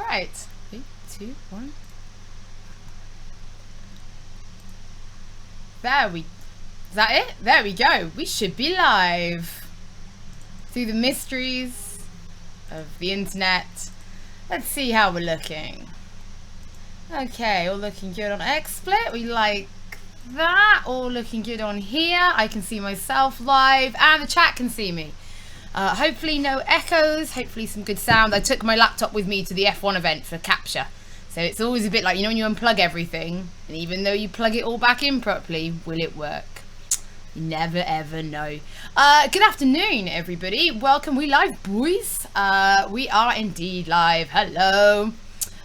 right. 3, 2, 1. Is that it? There we go. We should be live. Through the mysteries of the internet. Let's see how we're looking. Okay, all looking good on XSplit. We like that. All looking good on here. I can see myself live and the chat can see me. Hopefully no echoes, hopefully some good sound. I took my laptop with me to the F1 event for capture. So it's always a bit like, you know, when you unplug everything, and even though you plug it all back in properly, will it work? You never ever know. Good afternoon, everybody. Welcome. We live, boys. We are indeed live. Hello.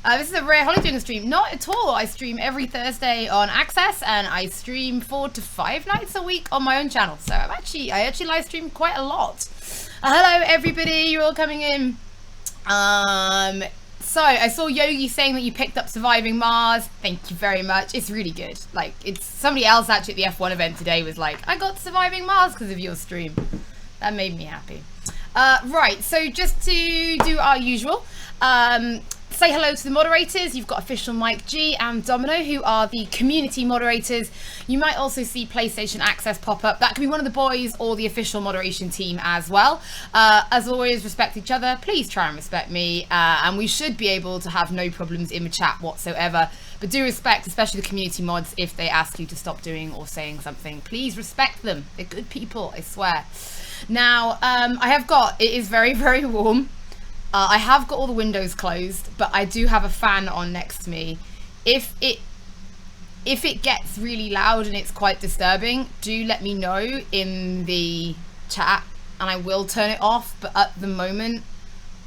This is a rare holiday doing a stream. Not at all. I stream every Thursday on Access, and I stream 4 to 5 nights a week on my own channel. So I actually live stream quite a lot. Hello, everybody. You're all coming in. So I saw Yogi saying that you picked up Surviving Mars. Thank you very much. It's really good. Like, it's somebody else actually at the F1 event today was like, I got Surviving Mars because of your stream. That made me happy. Right. So just to do our usual, say hello to the moderators. You've got Official Mike G and Domino, who are the community moderators. You might also see PlayStation Access pop up. That can be one of the boys or the official moderation team as well. As always, respect each other. Please try and respect me. And we should be able to have no problems in the chat whatsoever. But do respect, especially the community mods, if they ask you to stop doing or saying something. Please respect them. They're good people, I swear. Now, it is very, very warm. I have got all the windows closed, but I do have a fan on next to me. If it gets really loud and it's quite disturbing, do let me know in the chat and I will turn it off. But at the moment,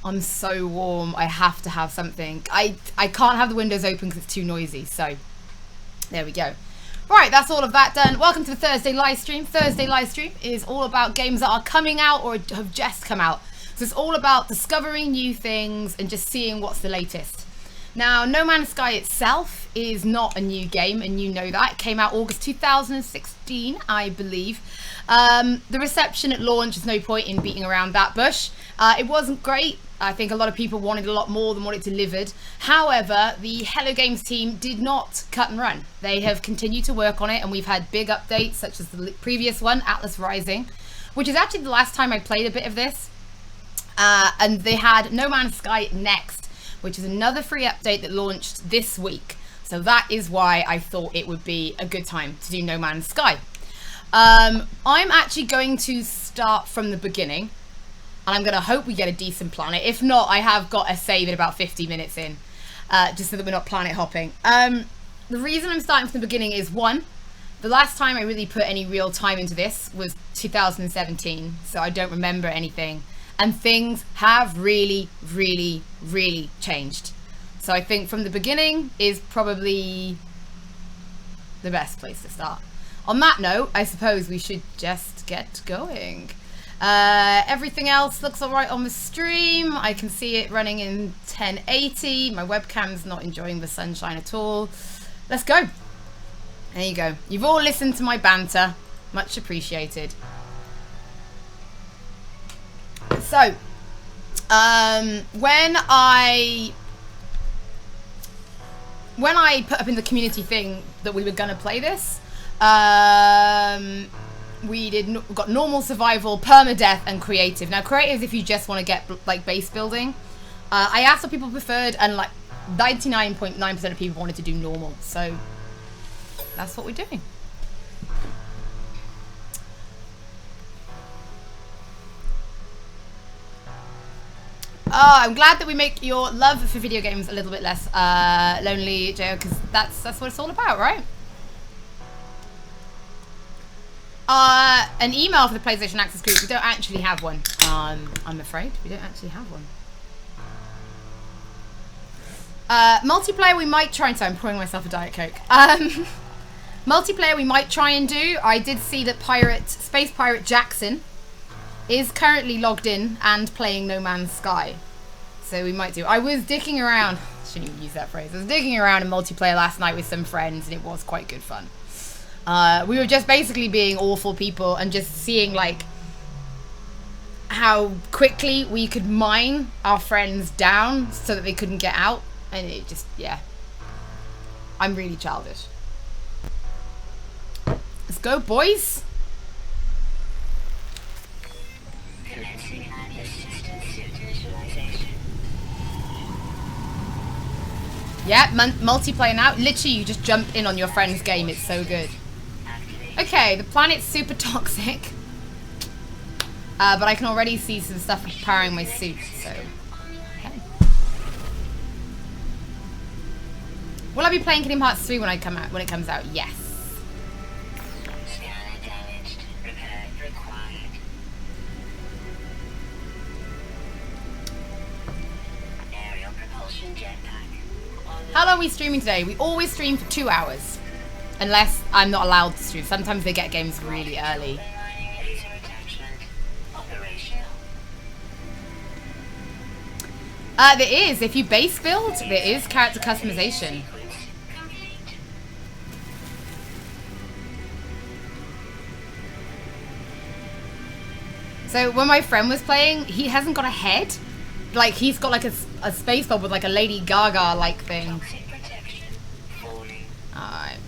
I'm so warm, I have to have something. I can't have the windows open because it's too noisy. So there we go. Right, that's all of that done. Welcome to the Thursday live stream. Thursday live stream is all about games that are coming out or have just come out. So it's all about discovering new things and just seeing what's the latest. Now, No Man's Sky itself is not a new game, and you know that. It came out August 2016, I believe. The reception at launch, there's no point in beating around that bush. It wasn't great. I think a lot of people wanted a lot more than what it delivered. However, the Hello Games team did not cut and run. They have continued to work on it, and we've had big updates, such as the previous one, Atlas Rising, which is actually the last time I played a bit of this. And they had No Man's Sky Next, which is another free update that launched this week. So that is why I thought it would be a good time to do No Man's Sky. I'm actually going to start from the beginning, and I'm going to hope we get a decent planet. If not, I have got a save at about 50 minutes in, just so that we're not planet hopping. The reason I'm starting from the beginning is, one, the last time I really put any real time into this was 2017, so I don't remember anything. And things have really, really, really changed. So I think from the beginning is probably the best place to start. On that note, I suppose we should just get going. Everything else looks all right on the stream. I can see it running in 1080. My webcam's not enjoying the sunshine at all. Let's go. There you go. You've all listened to my banter. Much appreciated. So, when I put up in the community thing that we were gonna play this, we got normal, survival, permadeath, and creative. Now, creative is if you just want to get like base building. I asked what people preferred, and like 99.9% of people wanted to do normal. So that's what we're doing. Oh, I'm glad that we make your love for video games a little bit less lonely, Joe, because that's what it's all about, right? An email for the PlayStation Access group. We don't actually have one. I'm afraid we don't actually have one. Multiplayer we might try and... So I'm pouring myself a Diet Coke. Multiplayer we might try and do. I did see that Space Pirate Jackson is currently logged in and playing No Man's Sky. So we might do. I was dicking around. Shouldn't even use that phrase. I was digging around in multiplayer last night with some friends, and it was quite good fun. We were just basically being awful people and just seeing like how quickly we could mine our friends down so that they couldn't get out. And it just, yeah. I'm really childish. Let's go, boys. Yeah, multiplayer now. Literally, you just jump in on your friend's game. It's so good. Okay, the planet's super toxic. But I can already see some stuff powering my suit, so... Okay. Will I be playing Kingdom Hearts 3 when it comes out? Yes. How long are we streaming today? We always stream for 2 hours. Unless I'm not allowed to stream. Sometimes they get games really early. There is. If you base build, there is character customization. So when my friend was playing, he hasn't got a head. Like, he's got like a space bar with like a Lady Gaga like thing. Alright.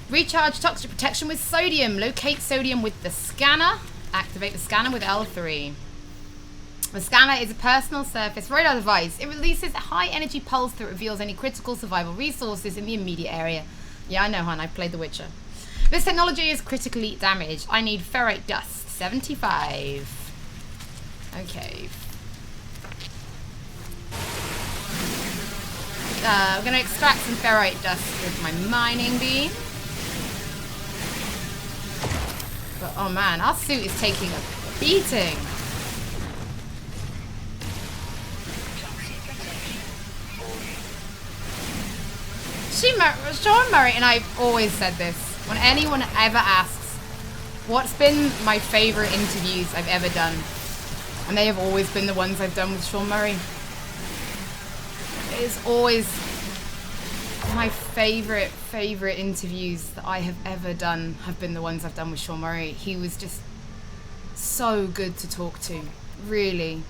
Recharge toxic protection with sodium. Locate sodium with the scanner. Activate the scanner with L3. The scanner is a personal surface radar device. It releases a high energy pulse that reveals any critical survival resources in the immediate area. Yeah, I know, hon. I've played The Witcher. This technology is critically damaged. I need ferrite dust. 75. Okay. We're going to extract some ferrite dust with my mining beam. But, oh man, our suit is taking a beating. Sean Murray, and I've always said this, when anyone ever asks, what's been my favourite interviews I've ever done? And they have always been the ones I've done with Sean Murray. It is always my favourite interviews that I have ever done have been the ones I've done with Sean Murray. He was just so good to talk to, really.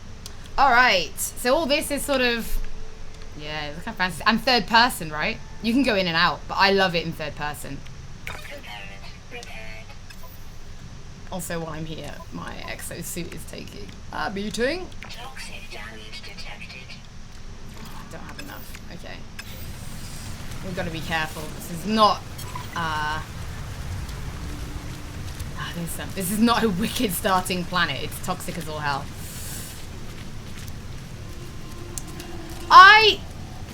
Alright, so all this is sort of, yeah, it's kind of fancy. I'm third person, right? You can go in and out, but I love it in third person. Also, while I'm here, my exosuit is taking a beating. Toxic damage detected. Oh, I don't have enough. Okay. We've got to be careful. This is not, this is not a wicked starting planet. It's toxic as all hell. I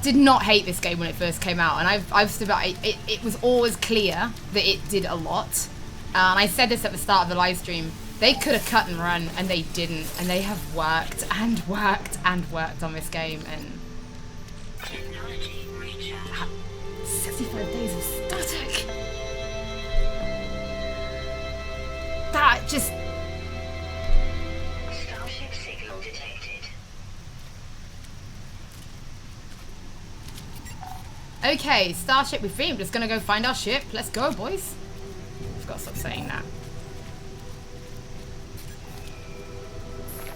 did not hate this game when it first came out, and I've stood by it. It was always clear that it did a lot. And I said this at the start of the live stream. They could have cut and run, and they didn't. And they have worked and worked and worked on this game. And 65 days of static. That just. Starship signal detected. Okay, Starship with free. I'm just gonna go find our ship. Let's go, boys. I've got to stop saying that.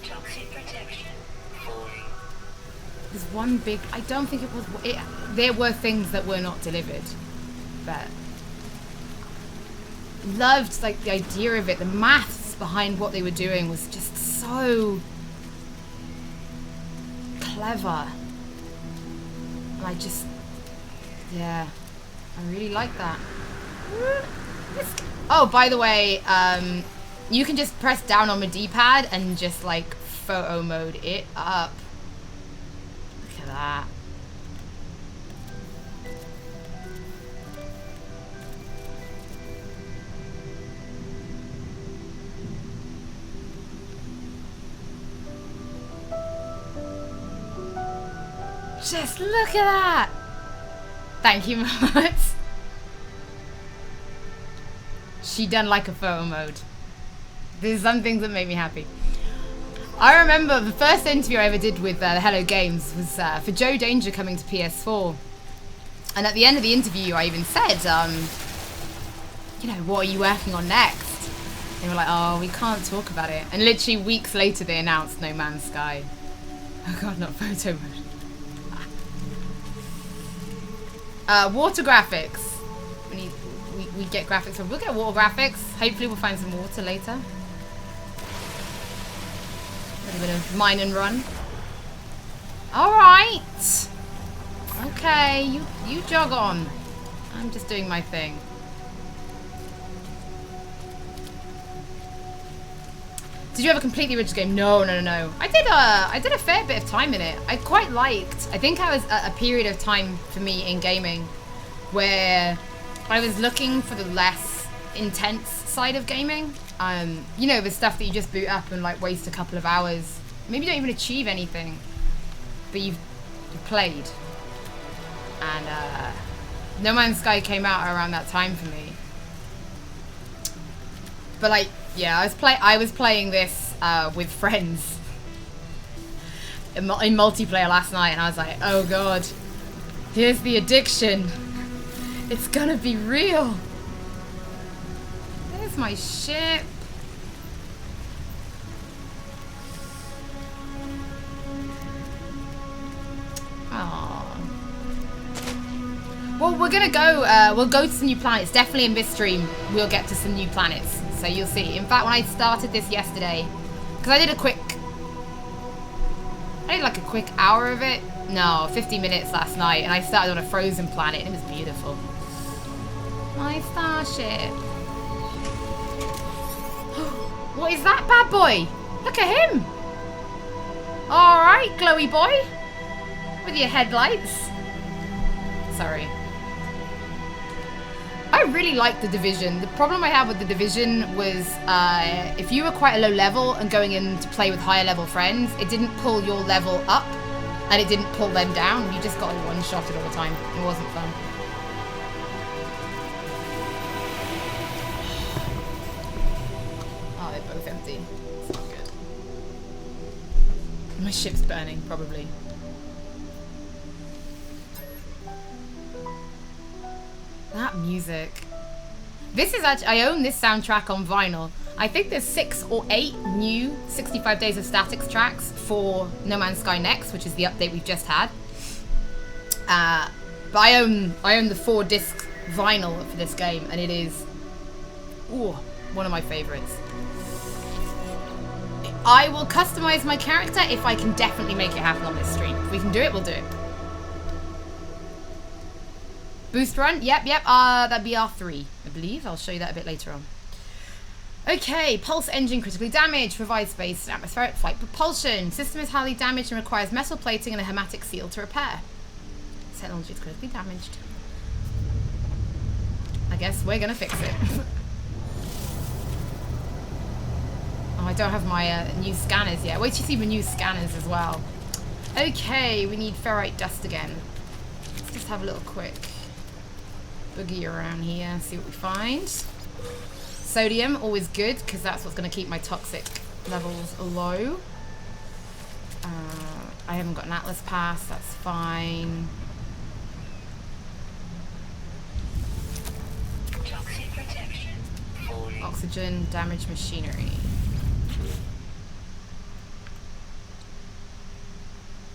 Toxic protection. There's one big. I don't think it was. There were things that were not delivered, but loved like the idea of it. The maths behind what they were doing was just so clever. And I just, yeah, I really like that. Oh, by the way, you can just press down on the D-pad and just like photo mode it up. Look at that. Just look at that. Thank you, Mom. She done like a photo mode. There's some things that make me happy. I remember the first interview I ever did with Hello Games was for Joe Danger coming to PS4. And at the end of the interview, I even said, you know, what are you working on next? They were like, oh, we can't talk about it. And literally weeks later, they announced No Man's Sky. Oh god, not photo mode. Water graphics. We get graphics from. We'll get water graphics. Hopefully, we'll find some water later. A little bit of mine and run. All right. Okay, you jog on. I'm just doing my thing. Did you ever complete the original game? No. I did a fair bit of time in it. I quite liked. I think I was at a period of time for me in gaming where I was looking for the less intense side of gaming. You know, the stuff that you just boot up and like waste a couple of hours. Maybe you don't even achieve anything, but you've played. And No Man's Sky came out around that time for me. But like, yeah, I was playing this with friends in multiplayer last night, and I was like, oh god, here's the addiction. It's gonna be real. There's my ship. Aww. Well, we're gonna go. We'll go to some new planets. Definitely in this stream, we'll get to some new planets. So you'll see. In fact, when I started this yesterday, because I did like a quick hour of it. No, 50 minutes last night, and I started on a frozen planet. It was beautiful. My starship. What is that bad boy? Look at him. All right, glowy boy, with your headlights. Sorry. I really liked The Division. The problem I had with The Division was if you were quite a low level and going in to play with higher level friends, it didn't pull your level up and it didn't pull them down. You just got one-shotted all the time. It wasn't fun. Oh, they're both empty. It's not good. My ship's burning, probably. That music. This is actually, I own this soundtrack on vinyl. I think there's 6 or 8 new 65 Days of Statics tracks for No Man's Sky Next, which is the update we've just had. But I own the 4-disc vinyl for this game, and it is one of my favorites. I will customize my character if I can definitely make it happen on this stream. If we can do it, we'll do it. Boost run? Yep. That'd be R3, I believe. I'll show you that a bit later on. Okay, pulse engine critically damaged. Provides space and atmospheric flight propulsion. System is highly damaged and requires metal plating and a hermetic seal to repair. Technology is critically damaged. I guess we're gonna fix it. Oh, I don't have my new scanners yet. Wait till you see my new scanners as well. Okay, we need ferrite dust again. Let's just have a little quick boogie around here and see what we find. Sodium, always good, because that's what's going to keep my toxic levels low. I haven't got an Atlas pass, that's fine. Toxic protection. Oxygen, damaged machinery.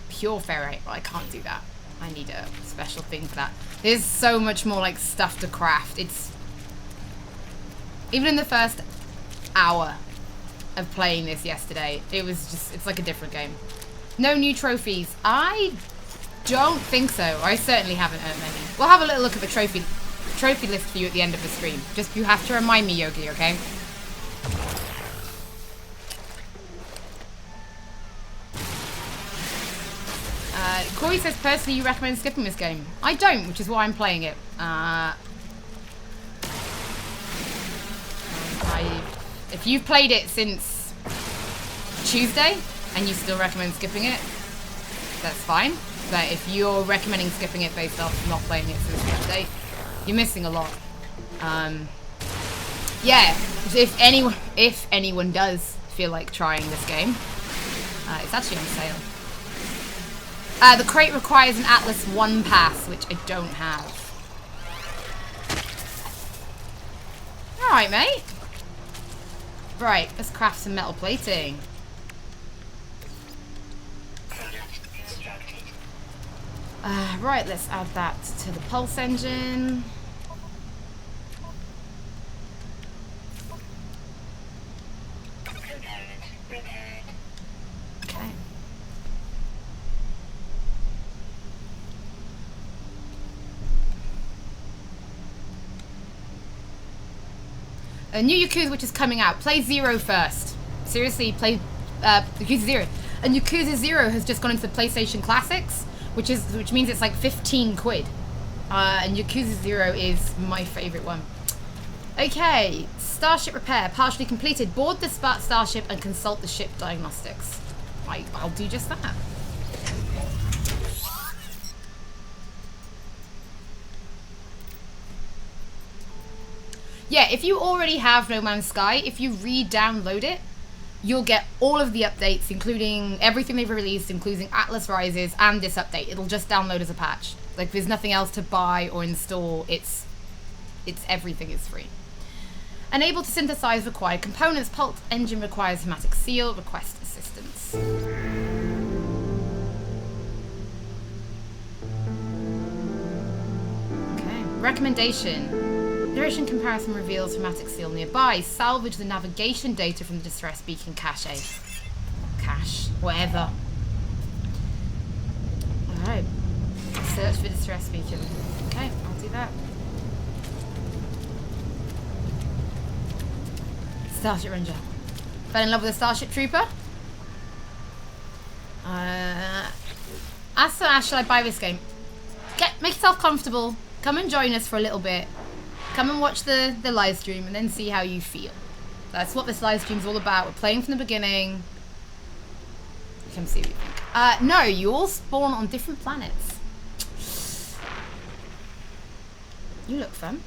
Pure ferrite, well, I can't do that. I need a special thing for that. There's so much more like stuff to craft. It's even in the first hour of playing this yesterday, it was just, it's like a different game. No new trophies. I don't think so. I certainly haven't earned many. We'll have a little look at the trophy list for you at the end of the stream. Just you have to remind me, Yogi, okay? Corey says, personally, you recommend skipping this game. I don't, which is why I'm playing it. If you've played it since Tuesday and you still recommend skipping it, that's fine. But if you're recommending skipping it based off not playing it since the update, you're missing a lot. Yeah, if anyone does feel like trying this game, it's actually on sale. The crate requires an Atlas 1 pass, which I don't have. Alright, mate. Right, let's craft some metal plating. Right, let's add that to the pulse engine. Okay. A new Yakuza which is coming out. Play Zero first. Seriously, play Yakuza Zero. And Yakuza Zero has just gone into the PlayStation Classics, which means it's like 15 quid. And Yakuza Zero is my favourite one. Okay, Starship repair partially completed. Board the Starship and consult the ship diagnostics. I'll do just that. Yeah, if you already have No Man's Sky, if you re-download it, you'll get all of the updates, including everything they've released, including Atlas Rises and this update. It'll just download as a patch. Like, there's nothing else to buy or install. It's everything is free. Unable to synthesize required components. Pulse engine requires hermetic seal. Request assistance. Okay. Recommendation. Direction comparison reveals hermetic seal nearby. Salvage the navigation data from the distress beacon cache. Cache. Whatever. Alright. Search for distress beacon. Okay, I'll do that. Starship Ranger. Fell in love with a Starship Trooper? Ask shall I buy this game? Make yourself comfortable. Come and join us for a little bit. Come and watch the live stream and then see how you feel. That's what this live stream's all about. We're playing from the beginning. Come see what you think. No, you all spawn on different planets. You look fun.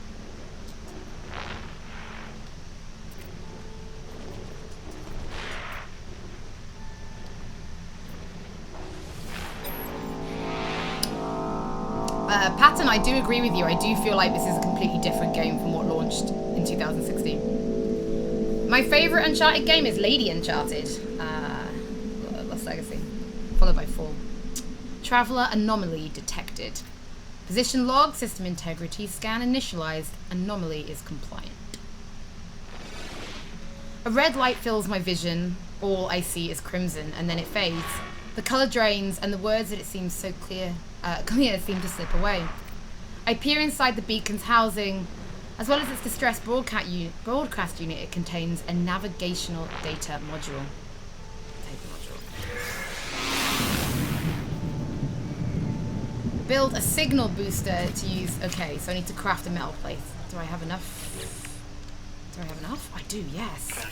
Patton, I do agree with you. I do feel like this is a completely different game from what launched in 2016. My favourite Uncharted game is Lady Uncharted. Lost Legacy. Followed by Fall. Traveller anomaly detected. Position log, system integrity scan initialized. Anomaly is compliant. A red light fills my vision. All I see is crimson, and then it fades. The colour drains, and the words that it seems so clear seem to slip away. I peer inside the beacon's housing. As well as its distress broadcast unit, it contains a navigational data module. Build a signal booster to use. Okay, so I need to craft a metal plate. Do I have enough? I do, yes.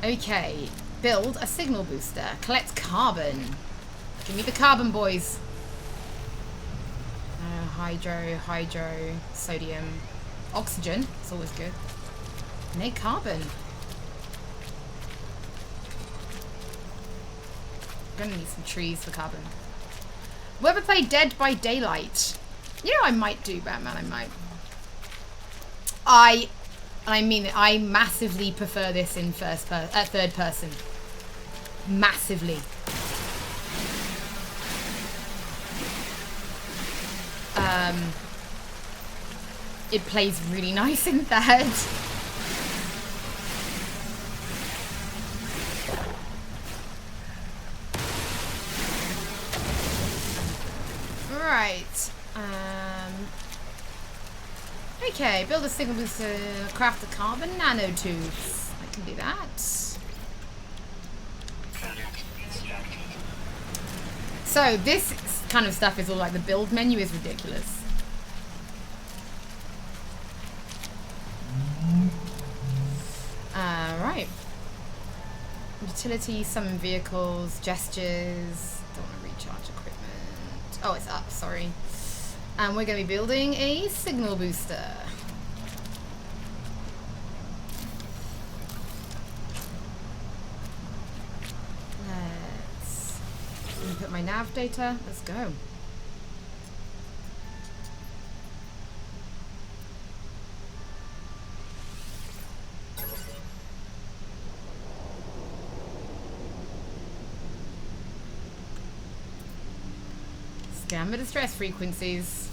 Okay, build a signal booster. Collect carbon. Give me the carbon, boys. Hydro, sodium, oxygen. It's always good. Make carbon. I'm gonna need some trees for carbon. Will ever play Dead by Daylight? You know, I might do, Batman. I might. I mean it. I massively prefer this in third person. Massively. It plays really nice in third. Right. Okay, build a signal booster, craft a carbon nanotubes. I can do that. So this kind of stuff is all like the build menu is ridiculous. Right. Utility, summon vehicles, gestures. Don't want to recharge equipment. Oh, it's up, sorry. And we're going to be building a signal booster. Let's input my nav data. Let's go. Gamma distress frequencies.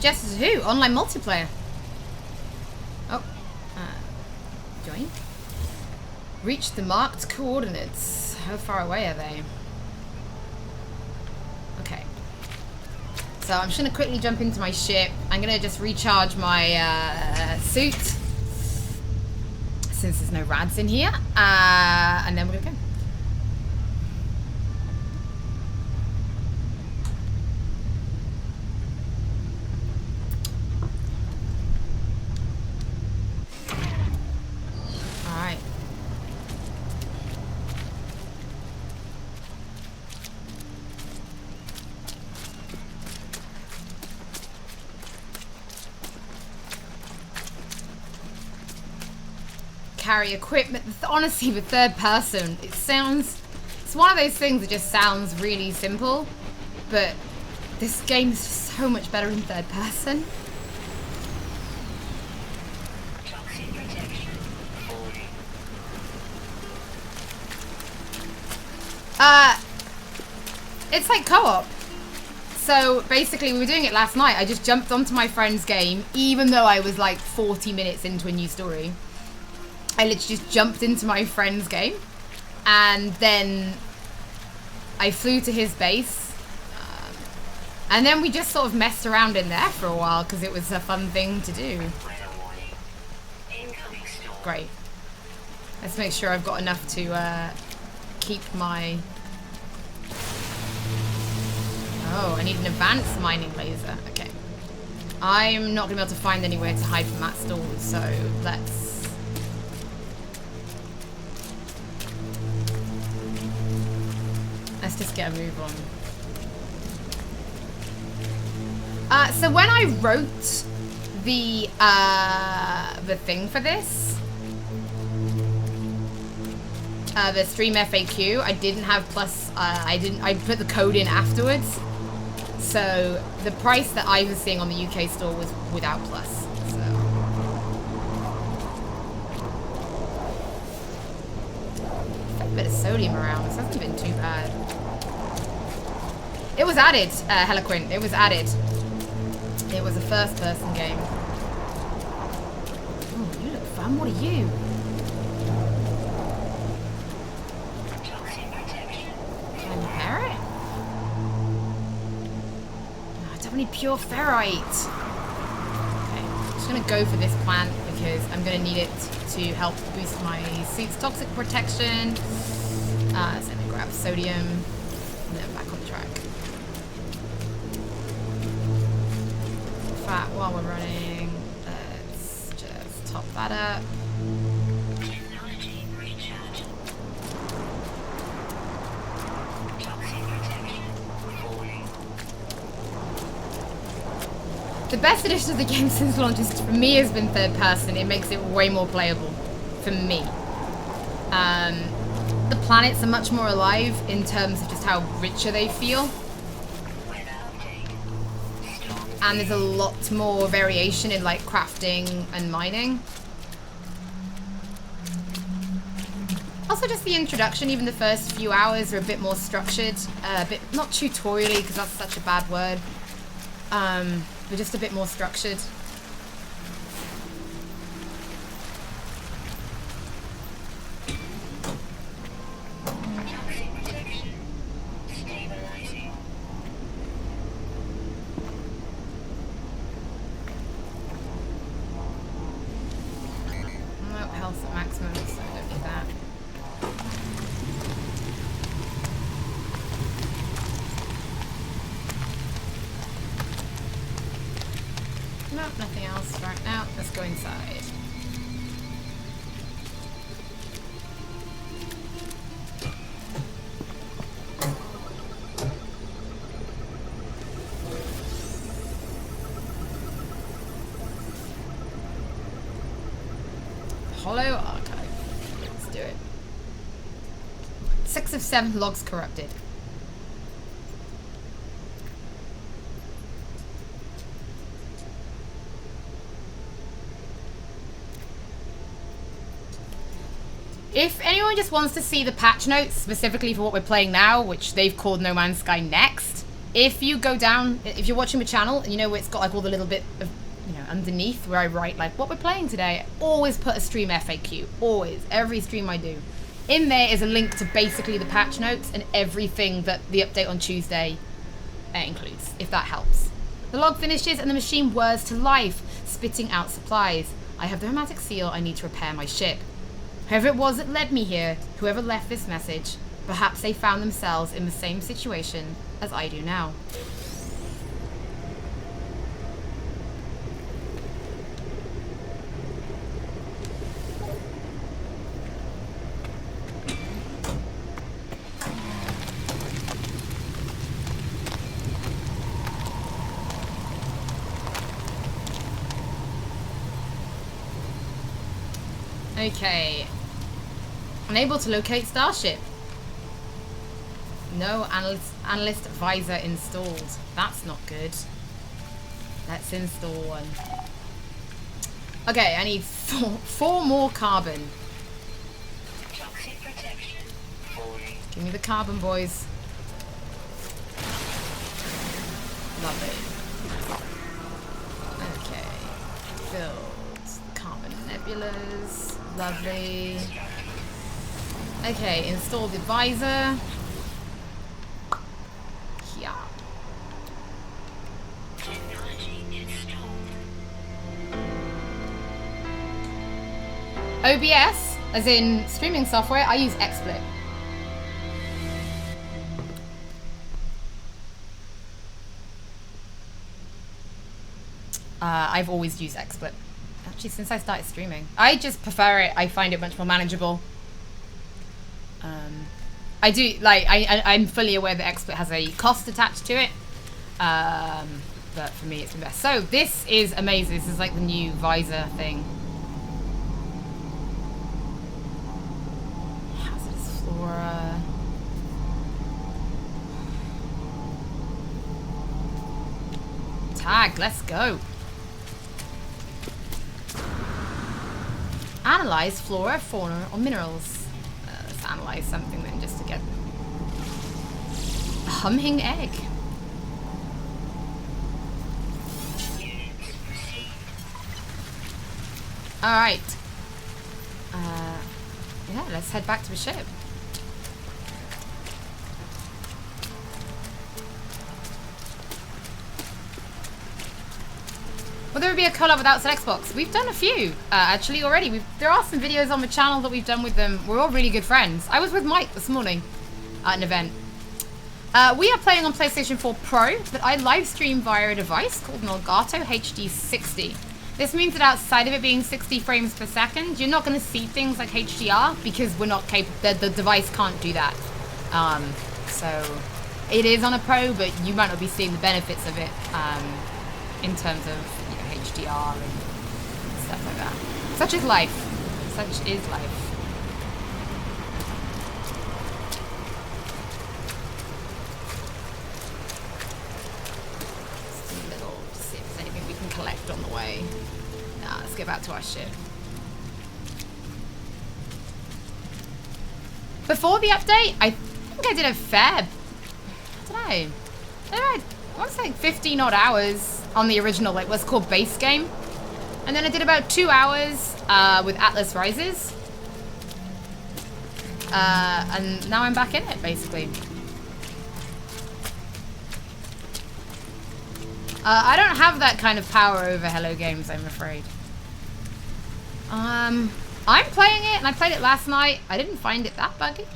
Jess is who? Online multiplayer. Oh. Join. Reach the marked coordinates. How far away are they? Okay. So I'm just going to quickly jump into my ship. I'm going to just recharge my suit. Since there's no rads in here. And then we're going to go. Carry equipment. Honestly, the third person, it's one of those things that just sounds really simple, but this game is so much better in third person. It's like co-op. So basically we were doing it last night. I just jumped onto my friend's game, even though I was like 40 minutes into a new story. I literally just jumped into my friend's game, and then I flew to his base, and then we just sort of messed around in there for a while because it was a fun thing to do. Great. Let's make sure I've got enough to keep my... Oh, I need an advanced mining laser. Okay. I'm not going to be able to find anywhere to hide from that stall, so let's... Let's just get a move on. So when I wrote the thing for this, the stream FAQ, I didn't have plus. I put the code in afterwards. So the price that I was seeing on the UK store was without plus. So. A bit of sodium around. This hasn't been too bad. It was added, Heliquint. It was added. It was a first-person game. Oh, you look fun. What are you? Can I repair it? Oh, I don't need pure ferrite. Okay, I'm just gonna go for this plant because I'm gonna need it to help boost my suit's toxic protection. So I'm gonna grab sodium and then back on track. Fat while we're running. Let's just top that up. Technology recharge. Toxic protection falling. The best edition of the game since launch is, for me, has been third person. It makes it way more playable for me. The planets are much more alive in terms of just how richer they feel. And there's a lot more variation in like crafting and mining. Also just the introduction, even the first few hours are a bit more structured, a bit, not tutorially because that's such a bad word, but just a bit more structured. 6 of 7 logs corrupted. If anyone just wants to see the patch notes specifically for what we're playing now, which they've called No Man's Sky Next, if you go down, if you're watching the channel, and you know it's got like all the little bit of, you know, underneath where I write like what we're playing today, I always put a stream FAQ. Always. Every stream I do. In there is a link to basically the patch notes and everything that the update on Tuesday includes, if that helps. The log finishes and the machine whirs to life, spitting out supplies. I have the hermetic seal I need to repair my ship. Whoever it was that led me here, whoever left this message, perhaps they found themselves in the same situation as I do now. Okay. Unable to locate Starship. No analyst visor installed. That's not good. Let's install one. Okay, I need four more carbon. Toxic protection. Give me the carbon, boys. Lovely. Okay. Filled. Carbon nebulas. Lovely. Okay, install the visor. Yeah. Technology installed. OBS, as in streaming software, I use XSplit. I've always used XSplit. Actually, since I started streaming. I just prefer it. I find it much more manageable. I do, like, I'm fully aware that XSplit has a cost attached to it. But for me, it's the best. So, this is amazing. This is like the new visor thing. Hazardous flora. Tag, let's go. Analyze flora, fauna, or minerals. Let's analyze something then just to get a humming egg. Alright. Yeah, let's head back to the ship. Will there be a collab with Outside Xbox? We've done a few, actually, already. There are some videos on the channel that we've done with them. We're all really good friends. I was with Mike this morning at an event. We are playing on PlayStation 4 Pro, but I live stream via a device called an Elgato HD 60. This means that outside of it being 60 frames per second, you're not going to see things like HDR because we're not capable. The device can't do that. So it is on a Pro, but you might not be seeing the benefits of it in terms of HDR and stuff like that. Such is life. Such is life. Just see if there's anything we can collect on the way. Nah, let's get back to our ship. Before the update, I think I did a fair, I want to say 15 odd hours on the original, like what's called base game. And then I did about 2 hours with Atlas Rises. And now I'm back in it, basically. I don't have that kind of power over Hello Games, I'm afraid. I'm playing it, and I played it last night. I didn't find it that buggy.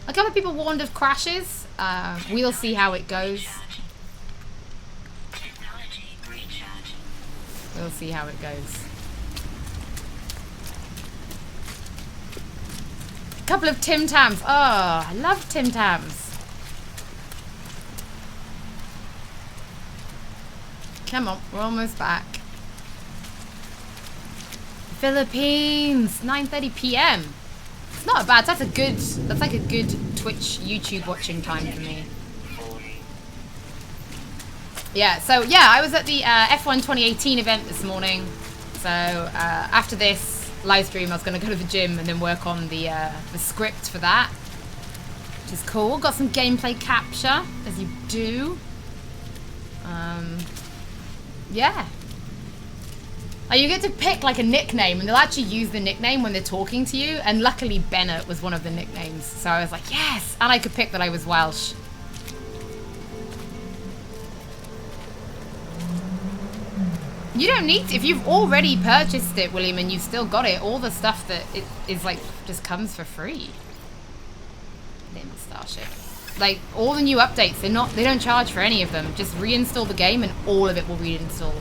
A couple of people warned of crashes. We'll see how it goes. We'll see how it goes. A couple of Tim Tams. Oh, I love Tim Tams. Come on, we're almost back. Philippines, 9:30 p.m. It's not bad. That's like a good Twitch, YouTube watching time for me. Yeah, so yeah, I was at the F1 2018 event this morning. So after this live stream, I was going to go to the gym and then work on the script for that, which is cool. Got some gameplay capture, as you do. Yeah. You get to pick like a nickname, and they'll actually use the nickname when they're talking to you. And luckily, Bennett was one of the nicknames, so I was like, yes! And I could pick that I was Welsh. You don't need to, if you've already purchased it, William, and you've still got it, all the stuff that it is like just comes for free. Name the Starship. Like all the new updates, they don't charge for any of them. Just reinstall the game and all of it will reinstall.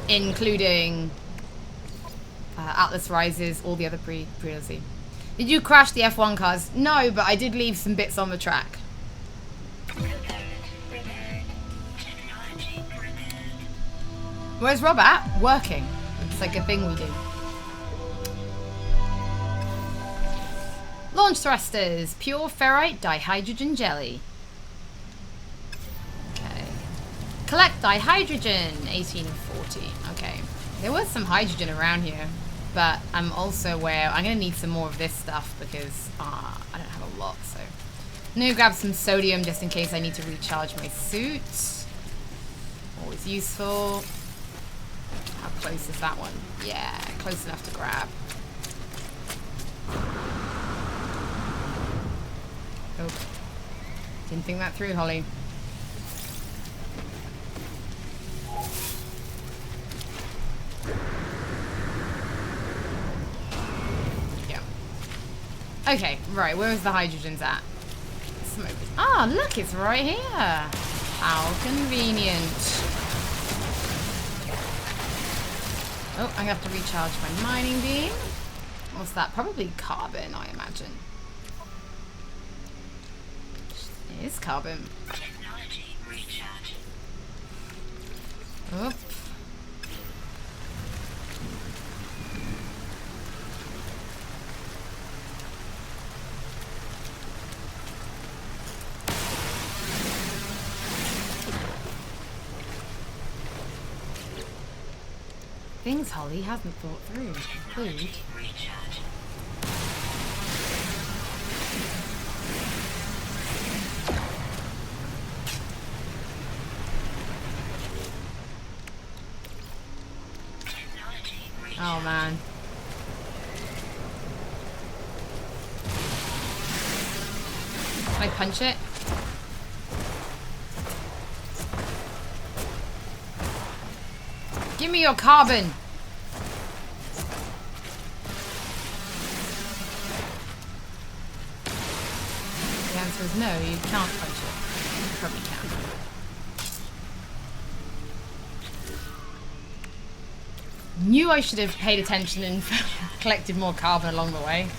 Including Atlas Rises, all the other pre-DLC. Did you crash the F1 cars? No, but I did leave some bits on the track. Where's Rob at? Working. It's like a thing we do. Launch thrusters. Pure ferrite dihydrogen jelly. Okay. Collect dihydrogen. 18 and 40. Okay. There was some hydrogen around here, but I'm also aware I'm going to need some more of this stuff because I don't have a lot. So I'm going to grab some sodium just in case I need to recharge my suit. Always useful. How close is that one? Yeah, close enough to grab. Oh, didn't think that through, Holly. Yeah. Okay, right, where is the hydrogens at? Smoke. Ah, look, it's right here. How convenient. Oh, I have to recharge my mining beam. What's that? Probably carbon, I imagine. It is carbon. Technology recharge. Oop. Things Holly hasn't thought through. Include. Recharge. Technology recharge. Oh man. Can I punch it? Give me your carbon. The answer is no, you can't punch it. You probably can. Knew I should have paid attention and collected more carbon along the way.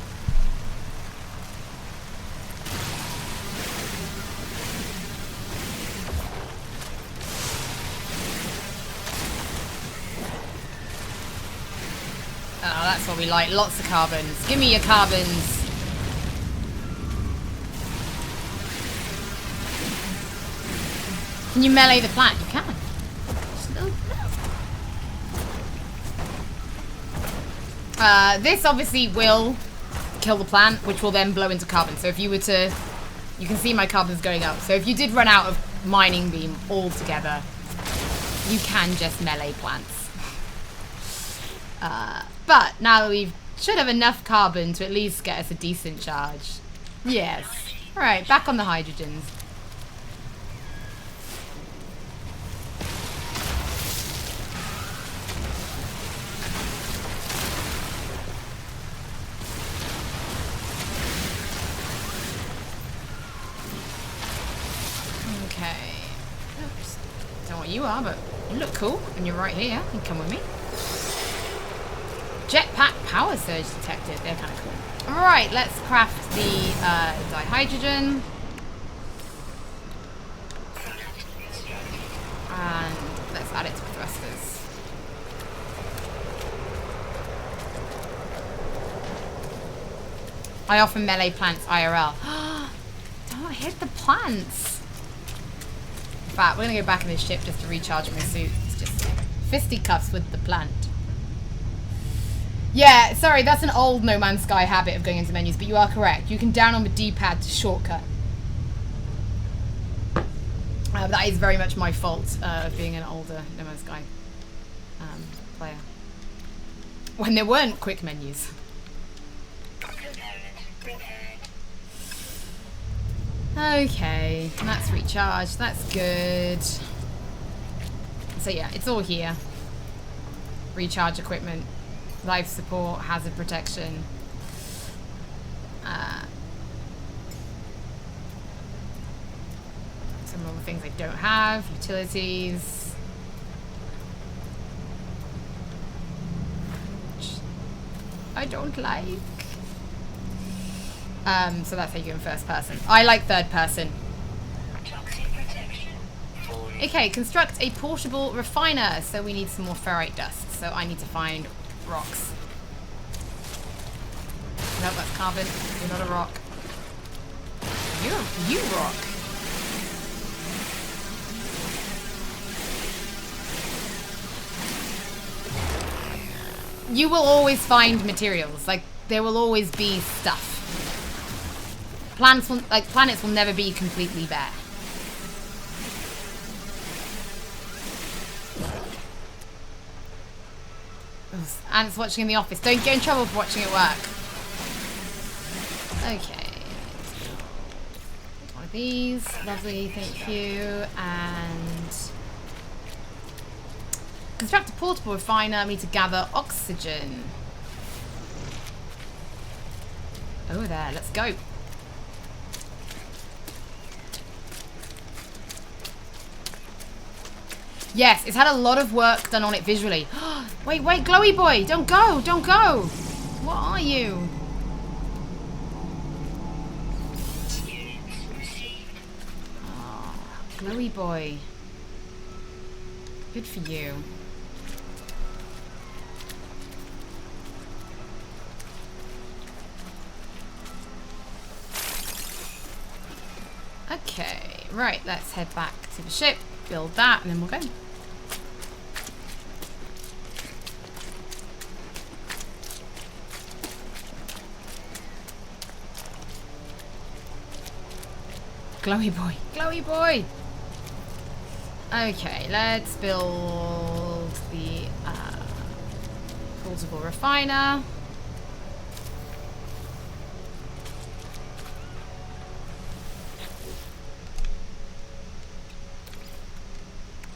Oh, that's what we like. Lots of carbons. Give me your carbons. Can you melee the plant? You can. This obviously will kill the plant, which will then blow into carbon. So if you were to... You can see my carbons going up. So if you did run out of mining beam altogether, you can just melee plants. But now that we should have enough carbon to at least get us a decent charge. Yes. Alright, back on the hydrogens. Okay. Oops. Don't know what you are, but you look cool and you're right here. You can come with me. Jetpack power surge detected. They're kind of cool. Alright, let's craft the dihydrogen. And let's add it to the thrusters. I often melee plants IRL. Don't hit the plants. In fact, we're gonna go back in this ship just to recharge my suit. It's just fisticuffs with the plant. Yeah, sorry, that's an old No Man's Sky habit of going into menus, but you are correct. You can down on the D-pad to shortcut. That is very much my fault of being an older No Man's Sky player. When there weren't quick menus. Okay, and that's recharged. That's good. So yeah, it's all here. Recharge equipment, life support, hazard protection. Some other things I don't have. Utilities. Which I don't like. So that's how you go in first person. I like third person. Okay, construct a portable refiner. So we need some more ferrite dust. So I need to find rocks. No, that's carbon. You're not a rock. You rock. You will always find materials. Like, there will always be stuff. Planets will never be completely bare. And it's watching in the office. Don't get in trouble for watching at work. Okay. One of these. Lovely, thank you. And construct a portable refiner. We need to gather oxygen. Over there, let's go. Yes, it's had a lot of work done on it visually. Wait, glowy boy, don't go, don't go. What are you? Oh, glowy boy. Good for you. Okay, right, let's head back to the ship, build that, and then we'll go. Glowy boy, glowy boy! Okay, let's build the portable refiner.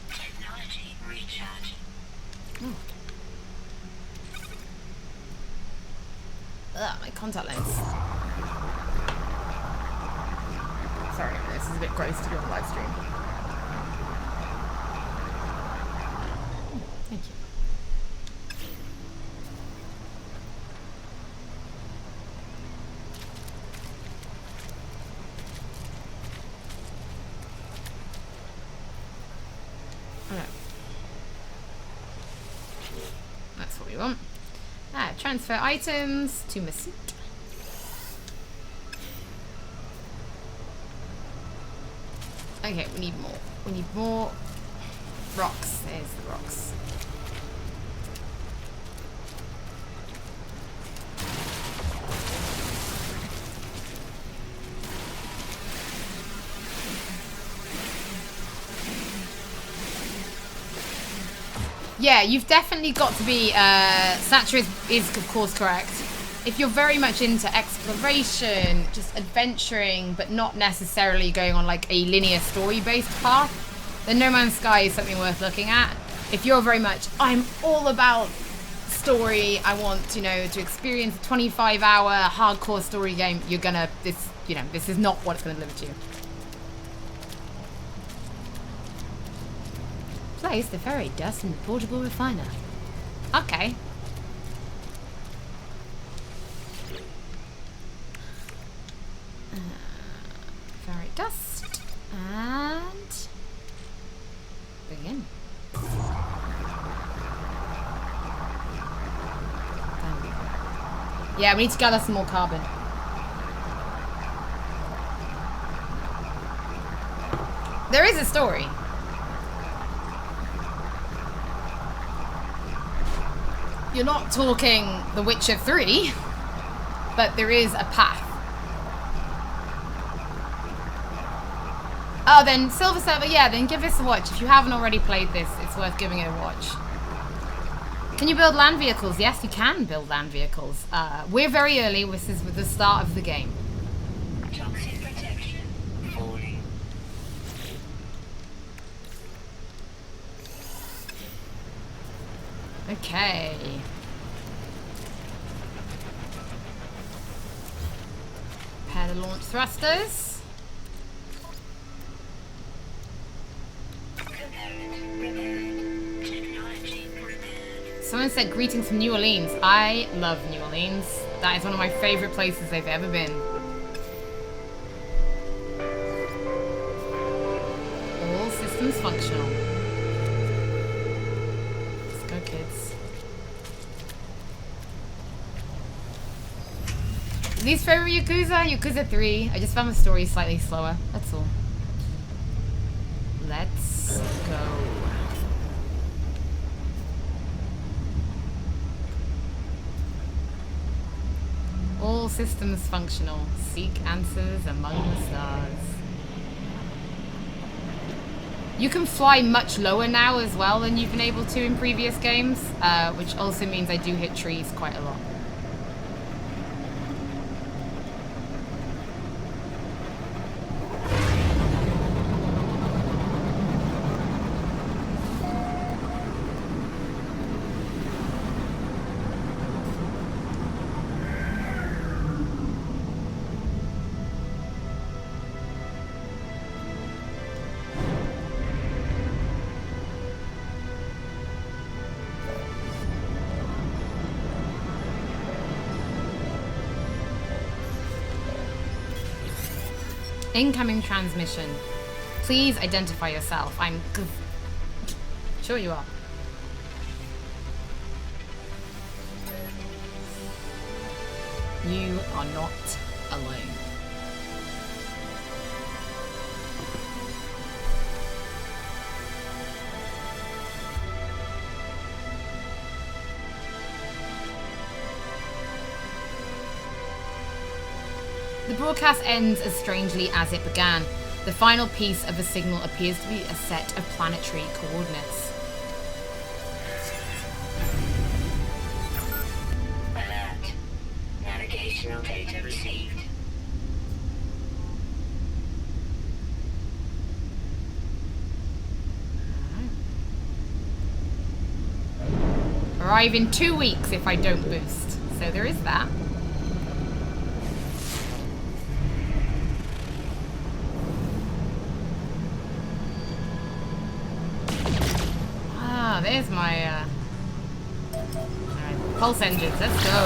Technology recharge. Ugh, my contact lens. Sorry, this is a bit gross to do on live stream. Thank you. Alright. That's what we want. Transfer items to my suit. Okay, we need more. We need more rocks. There's the rocks. Yeah, you've definitely got to be, Satcher is of course correct. If you're very much into exploration, just adventuring, but not necessarily going on like a linear story-based path, then No Man's Sky is something worth looking at. If you're very much, I'm all about story, I want, you know, to experience a 25-hour hardcore story game, you're gonna, this is not what's gonna deliver to you. Place the ferrite dust in the portable refiner. Okay. Ferrite dust and begin. Yeah, we need to gather some more carbon. There is a story. You're not talking The Witcher 3, but there is a path. Oh, then Silver Server, yeah, then give this a watch. If you haven't already played this, it's worth giving it a watch. Can you build land vehicles? Yes, you can build land vehicles. We're very early. This is with the start of the game. Toxic protection falling. Okay. Prepare the launch thrusters. Someone said greetings from New Orleans. I love New Orleans. That is one of my favorite places they've ever been. All systems functional. Let's go, kids. Least favorite Yakuza? Yakuza 3. I just found the story slightly slower. That's all. Let's go. All systems functional. Seek answers among the stars. You can fly much lower now as well than you've been able to in previous games, which also means I do hit trees quite a lot. Incoming transmission. Please identify yourself. I'm sure you are. You are not alone. The broadcast ends as strangely as it began. The final piece of the signal appears to be a set of planetary coordinates. Alert. Navigational data received. Arrive in 2 weeks if I don't boost. So there is that. Ah, there's my alright, pulse engines, let's go.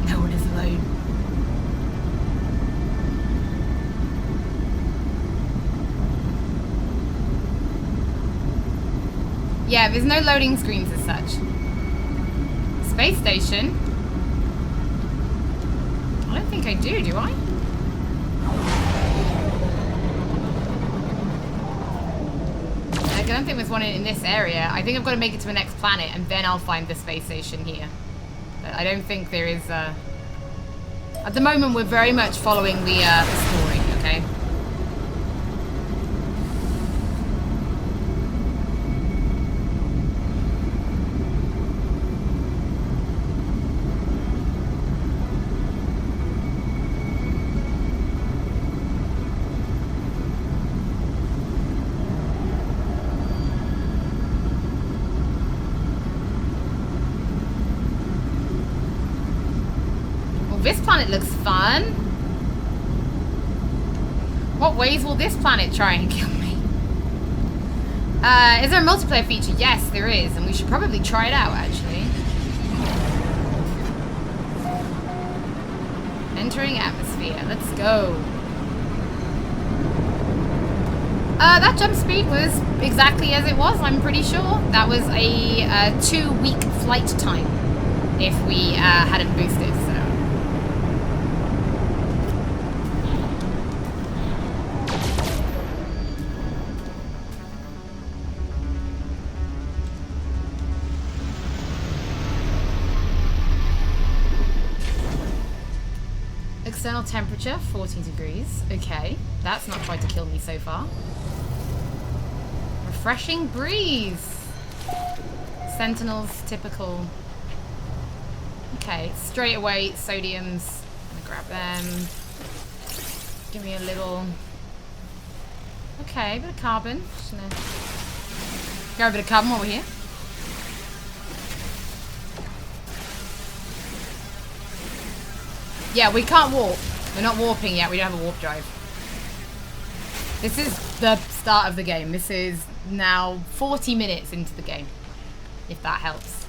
No one is alone. Yeah, there's no loading screens as such. Space station? I don't think I do I? I don't think there's one in this area. I think I've got to make it to the next planet and then I'll find the space station here. But I don't think there is at the moment we're very much following the story, okay? This planet looks fun. What ways will this planet try and kill me? Is there a multiplayer feature? Yes, there is, and we should probably try it out, actually. Entering atmosphere. Let's go. That jump speed was exactly as it was, I'm pretty sure. That was a 2-week flight time. if we hadn't boosted, so. External temperature, 14 degrees. Okay, that's not tried to kill me so far. Refreshing breeze. Sentinels, typical. Okay, straight away, sodiums. I'm gonna grab them. Give me a little. Okay, a bit of carbon. Just gonna grab a bit of carbon while we're here. Yeah, we can't warp. We're not warping yet. We don't have a warp drive. This is the start of the game. This is now 40 minutes into the game, if that helps.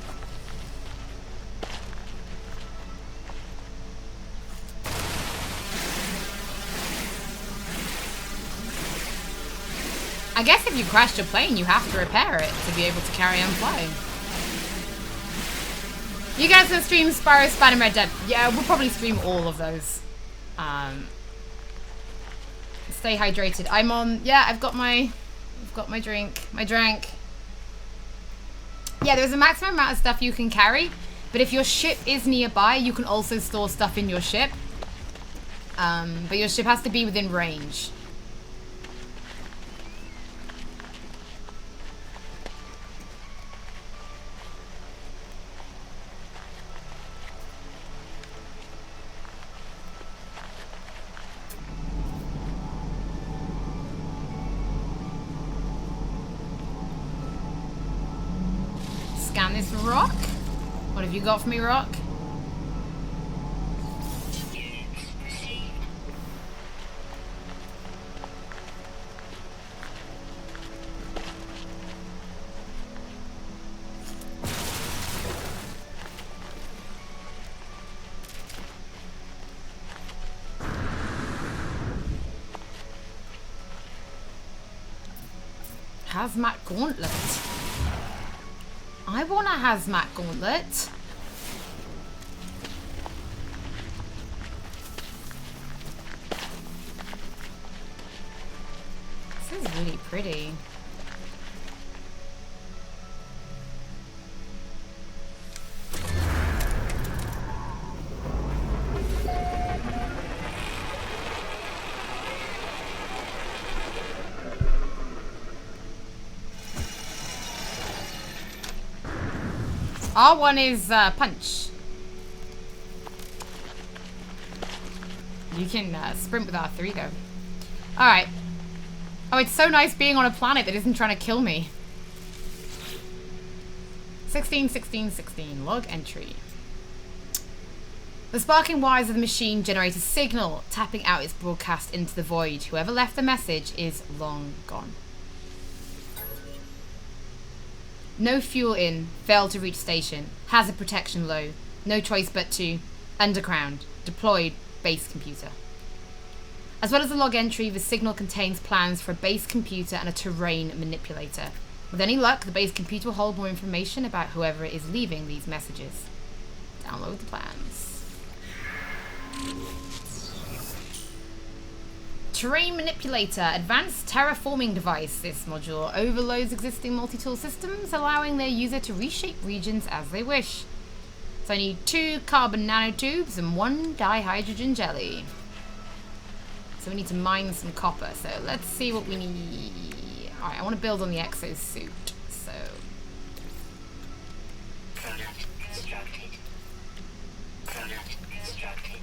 I guess if you crashed your plane, you have to repair it to be able to carry on flying. You guys will stream Spyro, Spider, Red Dead. Yeah, we'll probably stream all of those. Stay hydrated. I'm on. Yeah, I've got my drink. My drink. Yeah, there's a maximum amount of stuff you can carry, but if your ship is nearby, you can also store stuff in your ship. But your ship has to be within range. Scan this rock. What have you got for me, Rock? Hazmat gauntlet. I want a hazmat gauntlet. This is really pretty. R1 is punch. You can sprint with R3 though. Alright. Oh, it's so nice being on a planet that isn't trying to kill me. 16, 16, 16. Log entry. The sparking wires of the machine generate a signal, tapping out its broadcast into the void. Whoever left the message is long gone. No fuel in. Failed to reach station. Hazard protection low. No choice but to. Underground. Deployed. Base computer. As well as the log entry, the signal contains plans for a base computer and a terrain manipulator. With any luck, the base computer will hold more information about whoever is leaving these messages. Download the plans. Terrain manipulator, advanced terraforming device. This module overloads existing multi-tool systems, allowing their user to reshape regions as they wish. So I need 2 carbon nanotubes and 1 dihydrogen jelly. So we need to mine some copper. So let's see what we need. Alright, I want to build on the exosuit. So Product constructed. Product constructed.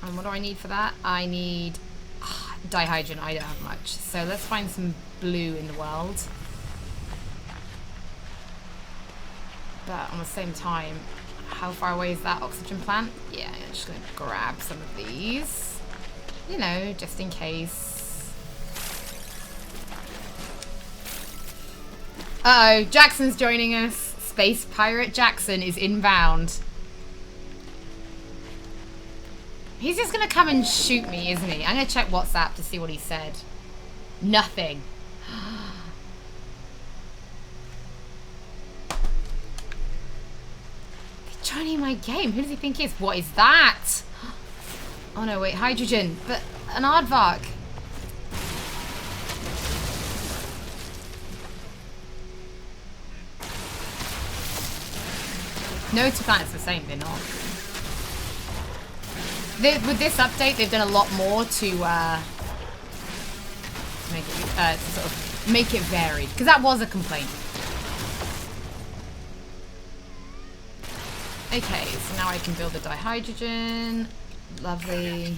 and what do I need for that? I need dihydrogen. I don't have much. So let's find some blue in the world. But on the same time, how far away is that oxygen plant? Yeah, I'm just going to grab some of these. You know, just in case. Uh-oh, Jackson's joining us. Space Pirate Jackson is inbound. He's just going to come and shoot me, isn't he? I'm going to check WhatsApp to see what he said. Nothing. They joining my game. Who does he think he is? What is that? Oh no, wait, hydrogen. But an aardvark. No two planets the same, they're not. With this update, they've done a lot more to sort of make it varied, because that was a complaint. Okay, so now I can build a dihydrogen. Lovely.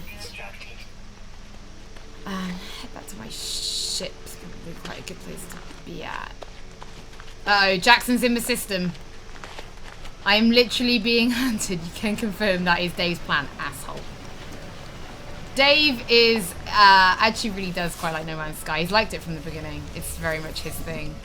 Head back to my ship. It's probably quite a good place to be at. Uh-oh, Jackson's in the system. I am literally being hunted. You can confirm that is Dave's plan, asshole. Dave is actually really does quite like No Man's Sky. He's liked it from the beginning. It's very much his thing.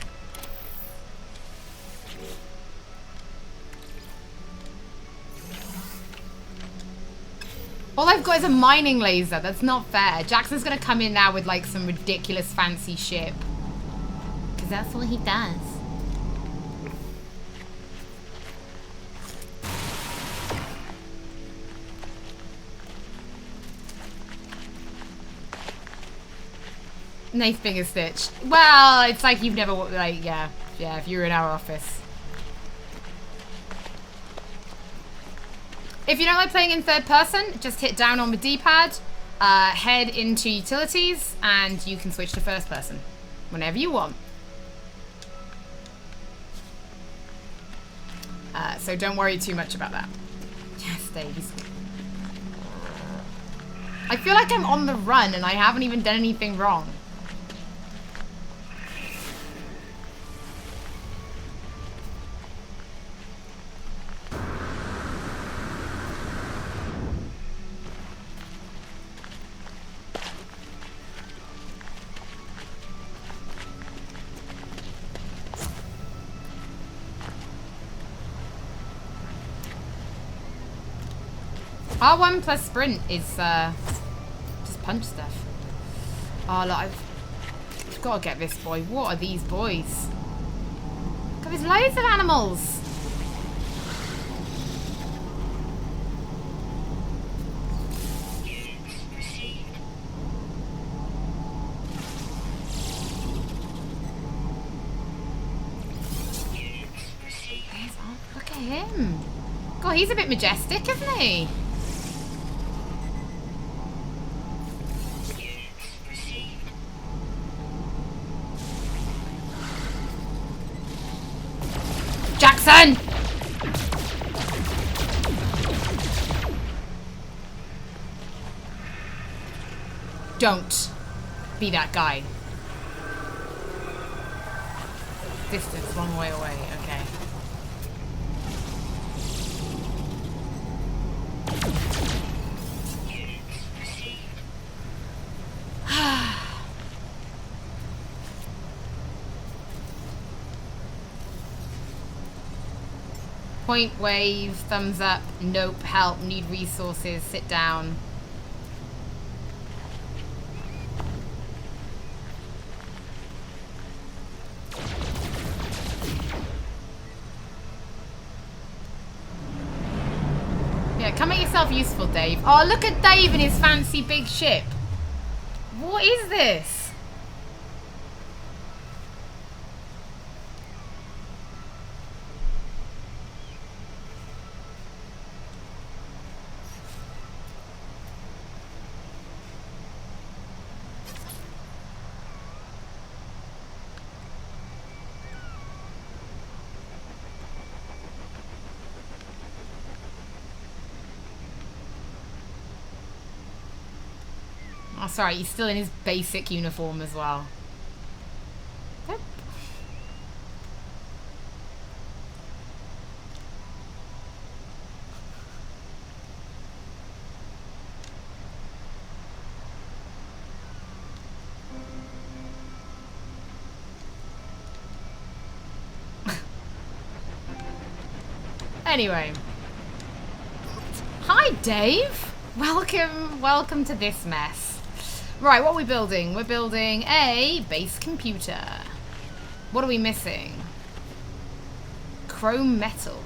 All I've got is a mining laser. That's not fair. Jackson's gonna come in now with like some ridiculous fancy ship. Because that's what he does. Nice finger stitch. Well, it's like you've never, like, yeah, if you were in our office. If you don't like playing in third person, just hit down on the D-pad, head into utilities, and you can switch to first person whenever you want. So don't worry too much about that. Yes, Dave. I feel like I'm on the run and I haven't even done anything wrong. R1 plus sprint is just punch stuff. Oh, look, I've got to get this boy. What are these boys? God, there's loads of animals. Look at him. God, he's a bit majestic, isn't he? Jackson! Don't be that guy. Distance, long way away, okay. Point, wave, thumbs up, nope, help, need resources, sit down. Yeah, come make yourself useful, Dave. Oh, look at Dave and his fancy big ship. What is this? Oh, sorry, he's still in his basic uniform as well. Yep. Anyway. Hi, Dave. Welcome to this mess. Right, what are we building? We're building a base computer. What are we missing? Chrome metal.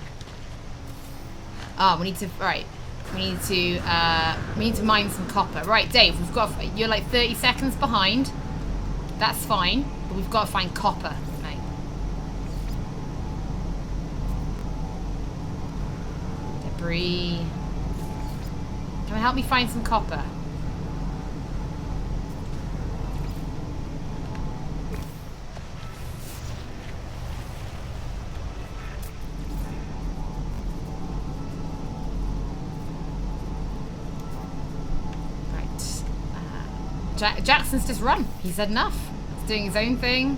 Ah, we need to. Right. We need to mine some copper. Right, Dave. You're like 30 seconds behind. That's fine, but we've got to find copper, mate. Debris. Can you help me find some copper? Jackson's just run. He's had enough. He's doing his own thing.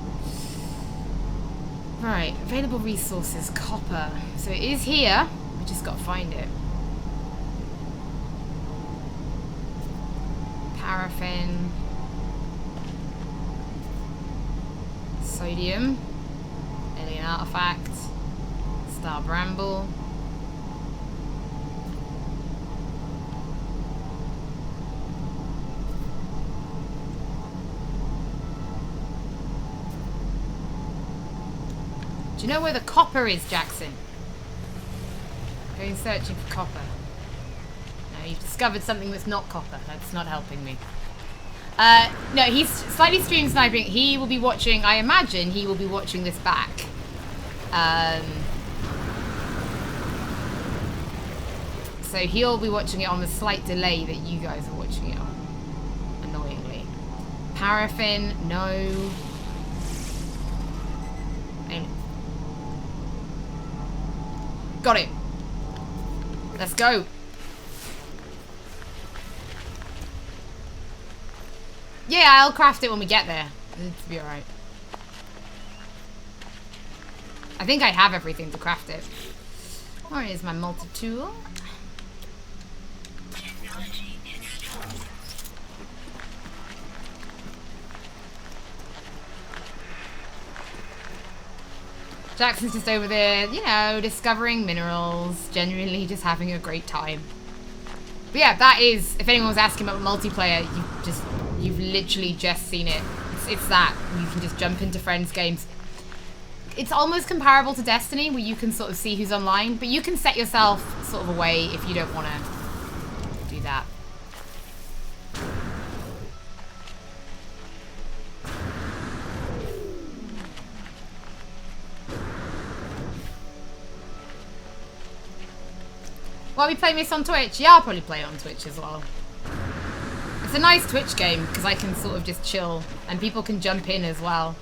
Right, available resources, copper. So it is here. We just got to find it. Paraffin. Sodium. Alien artifact. Star bramble. Do you know where the copper is, Jackson? Going searching for copper. No, you've discovered something that's not copper. That's not helping me. No, he's slightly stream sniping. He will be watching, I imagine he will be watching this back. So he'll be watching it on the slight delay that you guys are watching it on. Annoyingly. Paraffin, no. Got it. Let's go. Yeah, I'll craft it when we get there. It'll be alright. I think I have everything to craft it. Where is my multi-tool? Jackson's just over there, you know, discovering minerals, genuinely just having a great time. But yeah, that is, if anyone was asking about multiplayer, you've literally just seen it. It's that. You can just jump into friends' games. It's almost comparable to Destiny, where you can sort of see who's online, but you can set yourself sort of away if you don't want to do that. Why are we playing this on Twitch? Yeah, I'll probably play it on Twitch as well. It's a nice Twitch game because I can sort of just chill and people can jump in as well.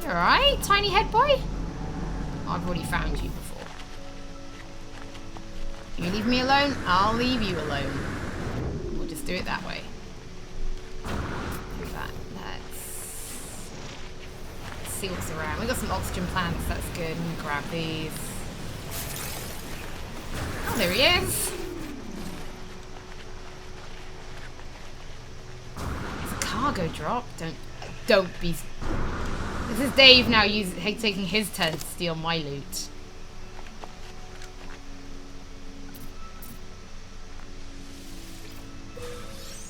You alright, tiny head boy? Oh, I've already found you before. You leave me alone, I'll leave you alone. We'll just do it that way. Let's see what's around. We've got some oxygen plants, that's good. I'm gonna grab these. Oh, there he is. It's a cargo drop. Don't be. This is Dave now taking his turn to steal my loot.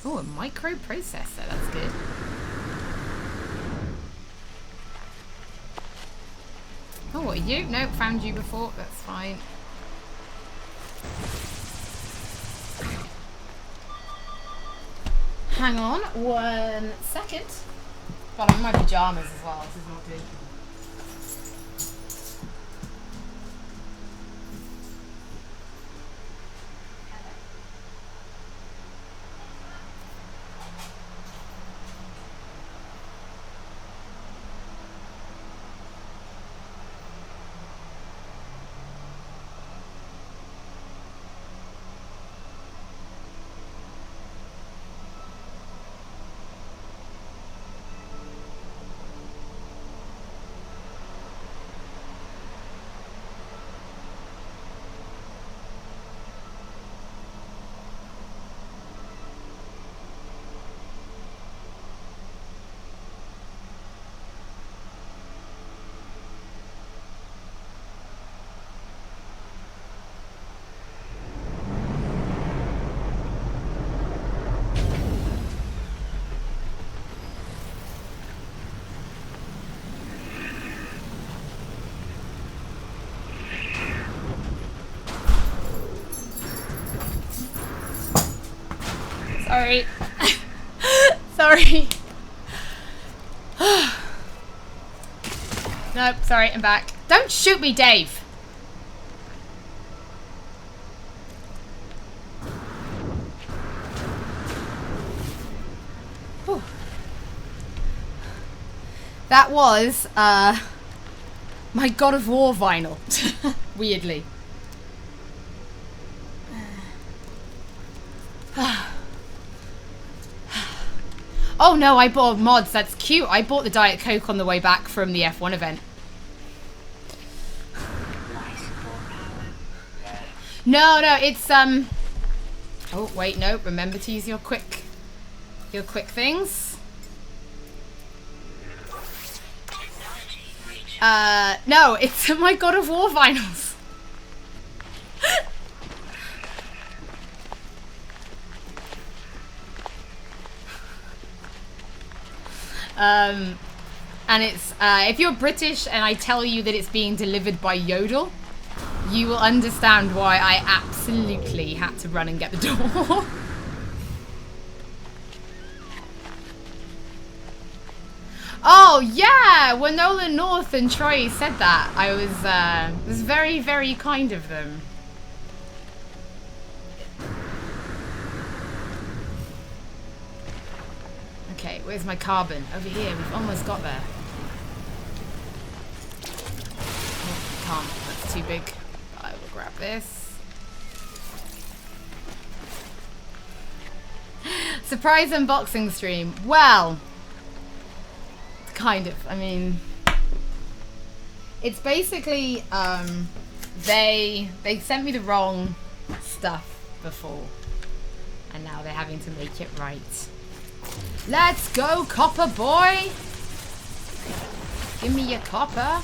Oh, a microprocessor. That's good. Oh, what are you? Nope, found you before. That's fine. Hang on 1 second. God, I'm in my pajamas as well. This is not good. Sorry. Sorry. Nope, sorry, I'm back. Don't shoot me, Dave. Whew. That was, my God of War vinyl. Weirdly. Oh no, I bought mods. That's cute. I bought the Diet Coke on the way back from the F1 event. No, it's oh wait, no. Remember to use your quick things. No, it's my God of War vinyls. And it's, if you're British and I tell you that it's being delivered by Yodel, you will understand why I absolutely had to run and get the door. Oh, yeah! When Nolan North and Troy said that, it was very, very kind of them. Okay, where's my carbon? Over here, we've almost got there. Oh, can't, that's too big. I will grab this. Surprise unboxing stream. Well, kind of, I mean, it's basically, they sent me the wrong stuff before, and now they're having to make it right. Let's go, copper boy! Give me your copper.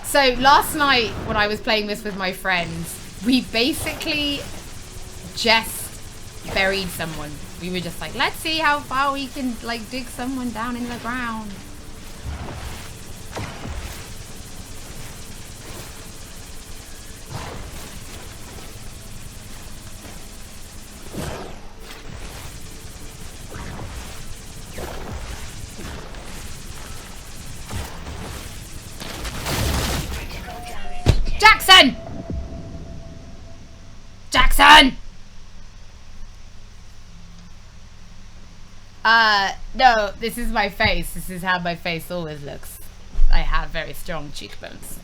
So last night when I was playing this with my friends, we basically just buried someone. We were just like, let's see how far we can like dig someone down in the ground. Jackson! Jackson! No, this is my face. This is how my face always looks. I have very strong cheekbones.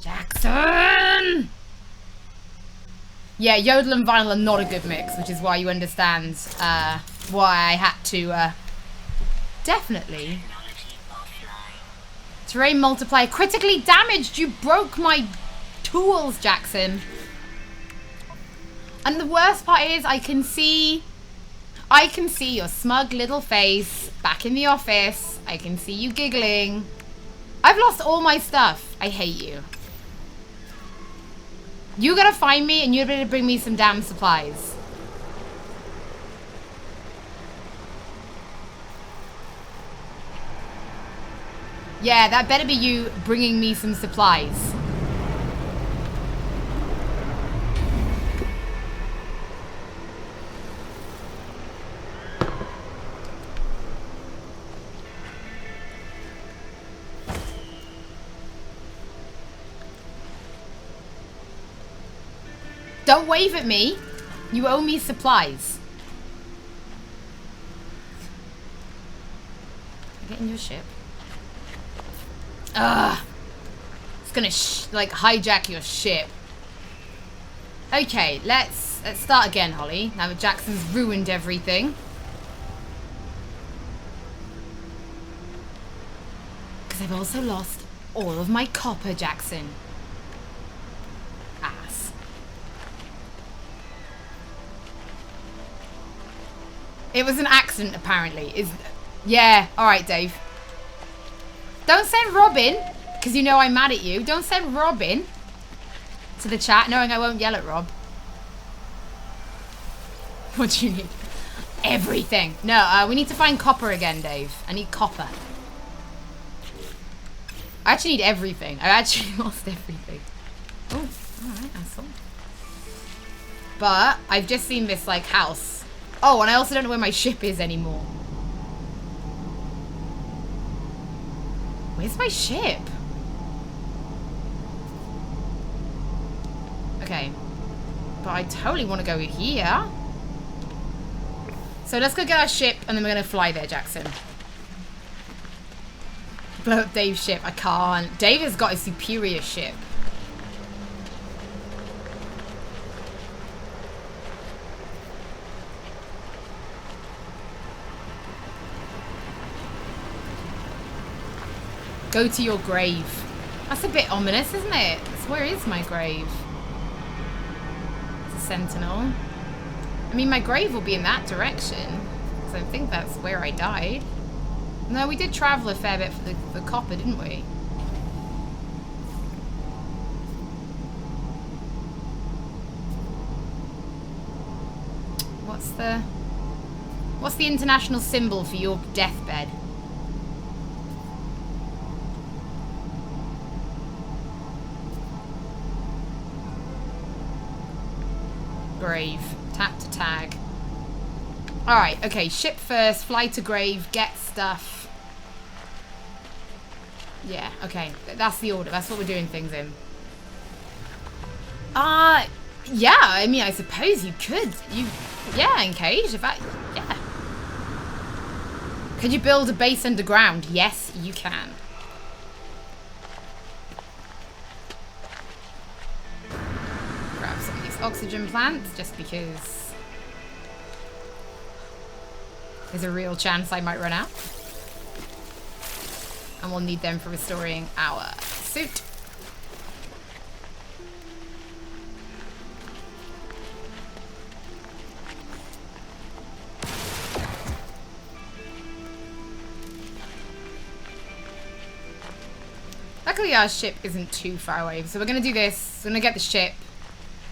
Jackson! Yeah, Yodel and vinyl are not a good mix, which is why you understand, why I had to, definitely. Terrain multiplier critically damaged. You broke my tools, Jackson. And the worst part is I can see your smug little face back in the office. I can see you giggling. I've lost all my stuff. I hate you. You gotta find me and you better bring me some damn supplies. Yeah, that better be you bringing me some supplies. Don't wave at me. You owe me supplies. Get in your ship. Ugh. It's gonna like hijack your ship. Okay, let's start again, Holly. Now that Jackson's ruined everything. Because I've also lost all of my copper, Jackson. Ass. It was an accident, apparently. Yeah, alright, Dave. Don't send Robin, because you know I'm mad at you. Don't send Robin to the chat, knowing I won't yell at Rob. What do you need? Everything. No, we need to find copper again, Dave. I need copper. I actually need everything. I actually lost everything. Oh, alright, asshole. But I've just seen this, like, house. Oh, and I also don't know where my ship is anymore. Where's my ship? Okay. But I totally want to go here. So let's go get our ship, and then we're going to fly there, Jackson. Blow up Dave's ship. I can't. Dave has got a superior ship. Go to your grave. That's a bit ominous, isn't it? So where is my grave? It's a sentinel. I mean, my grave will be in that direction. So I think that's where I died. No, we did travel a fair bit for the copper, didn't we? What's the international symbol for your deathbed? Grave. Tap to tag. Alright, okay. Ship first, fly to grave, get stuff. Yeah, okay. That's the order. That's what we're doing things in. Yeah, I mean, I suppose you could. Yeah, Encage, if I... Yeah. Could you build a base underground? Yes, you can. Grab some of these oxygen plants, just because there's a real chance I might run out. And we'll need them for restoring our suit. Luckily our ship isn't too far away, so we're going to do this. We're going to get the ship.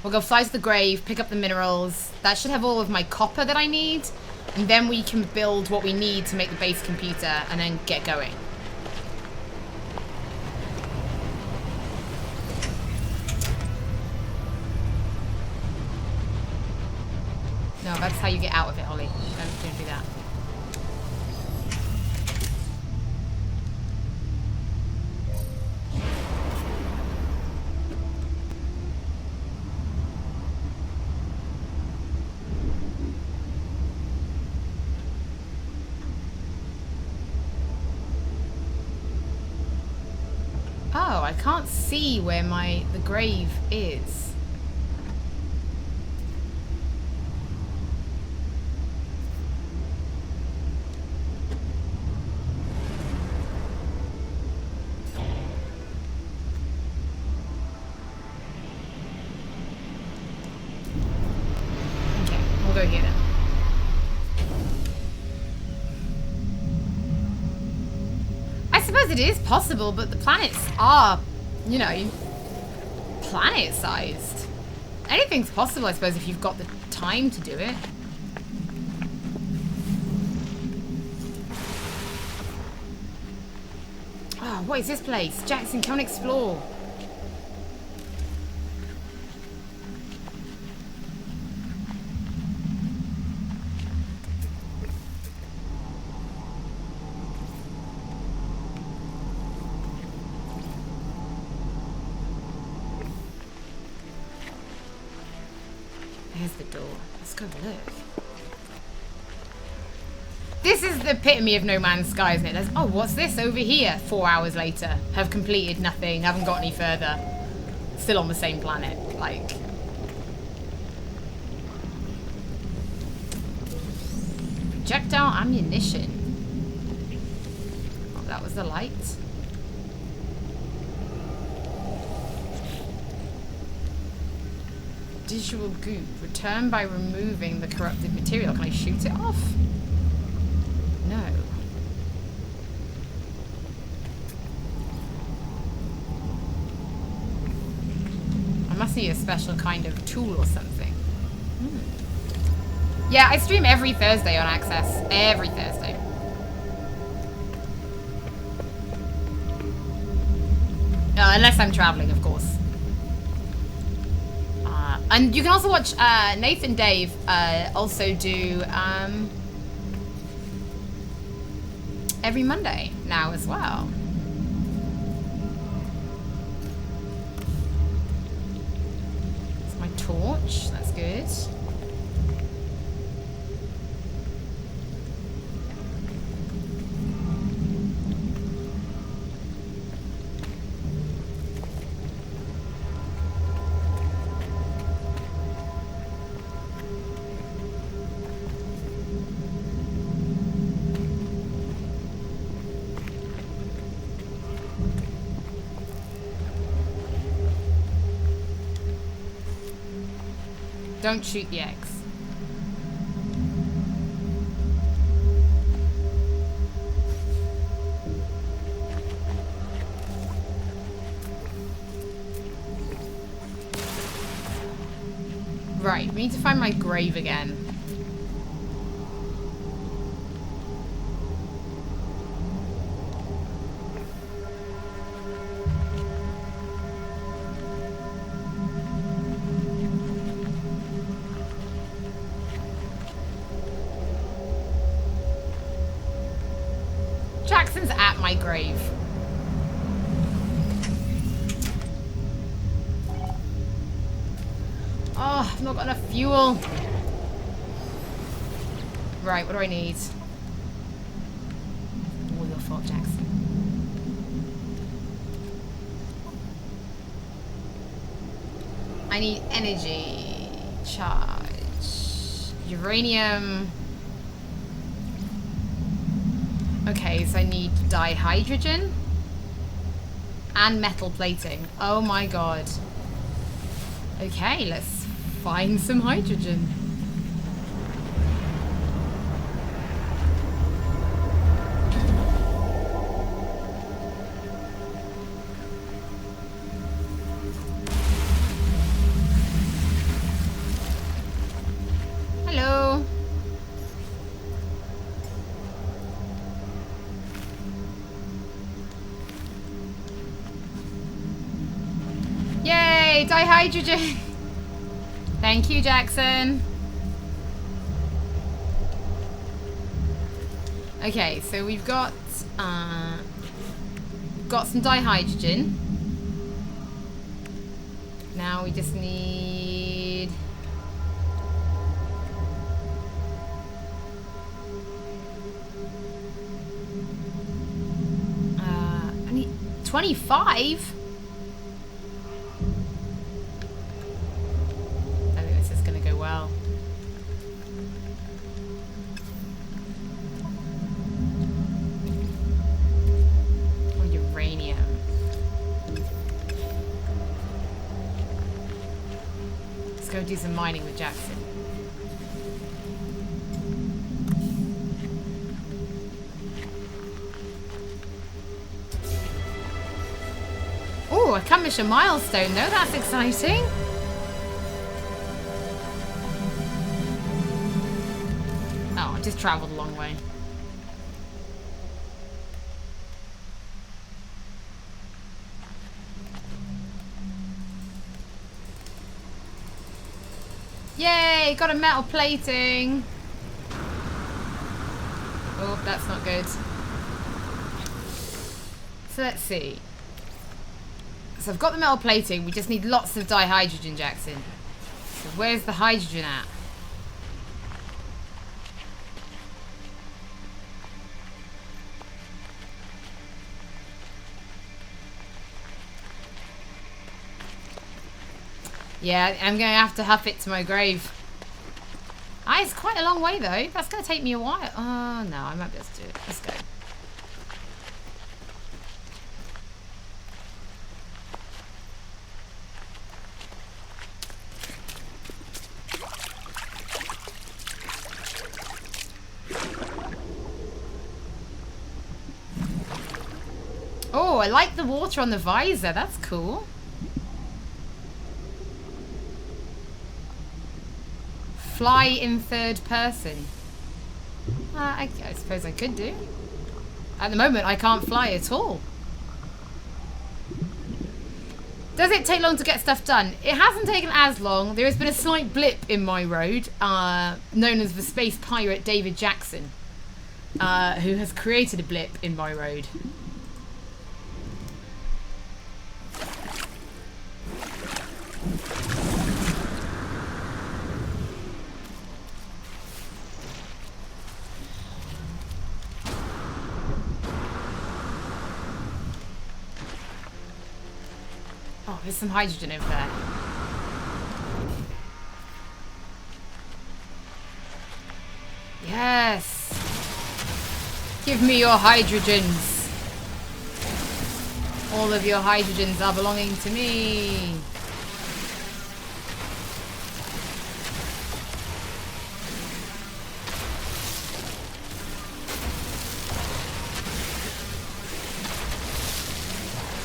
We'll go fly to the grave, pick up the minerals. That should have all of my copper that I need. And then we can build what we need to make the base computer and then get going. No, that's how you get out of it, Ollie. Don't do that. Oh, I can't see where the grave is. Okay, we'll go here then. I suppose it is possible, but the planets are, you know, planet-sized. Anything's possible, I suppose, if you've got the time to do it. Oh, what is this place? Jackson, come and explore. There's the door. Let's go look. This is the epitome of No Man's Sky, isn't it? There's, oh, what's this over here? 4 hours later. Have completed nothing. Haven't got any further. Still on the same planet. Like... Projectile ammunition. Oh, that was the light. Visual goop. Return by removing the corrupted material. Can I shoot it off? No. I must need a special kind of tool or something. Yeah, I stream every Thursday on Access. Every Thursday. Unless I'm traveling, of course. And you can also watch Nathan Dave also do every Monday now as well. It's my torch. That's good. Don't shoot the eggs. Right, we need to find my grave again. Jackson's at my grave. Oh, I've not got enough fuel. Right, what do I need? All your fault, Jackson. I need energy. Charge. Uranium. Okay, so I need dihydrogen and metal plating. Oh my god. Okay, let's find some hydrogen. Hello. Yay, dihydrogen. Thank you, Jackson. Okay, so we've got some dihydrogen. Now we just need I need 25. Well, or uranium. Let's go do some mining with Jackson. Oh, accomplish a milestone. No, that's exciting. Just traveled a long way. Yay, got a metal plating. Oh, that's not good. So let's see. So I've got the metal plating, we just need lots of dihydrogen, Jackson. So where's the hydrogen at? Yeah, I'm going to have to huff it to my grave. Ah, it's quite a long way, though. That's going to take me a while. Oh, no, I might be able to do it. Let's go. Oh, I like the water on the visor. That's cool. Fly in third person. I suppose I could do. At the moment, I can't fly at all. Does it take long to get stuff done? It hasn't taken as long. There has been a slight blip in my road, known as the space pirate David Jackson, who has created a blip in my road. Oh, there's some hydrogen over there. Yes! Give me your hydrogens. All of your hydrogens are belonging to me.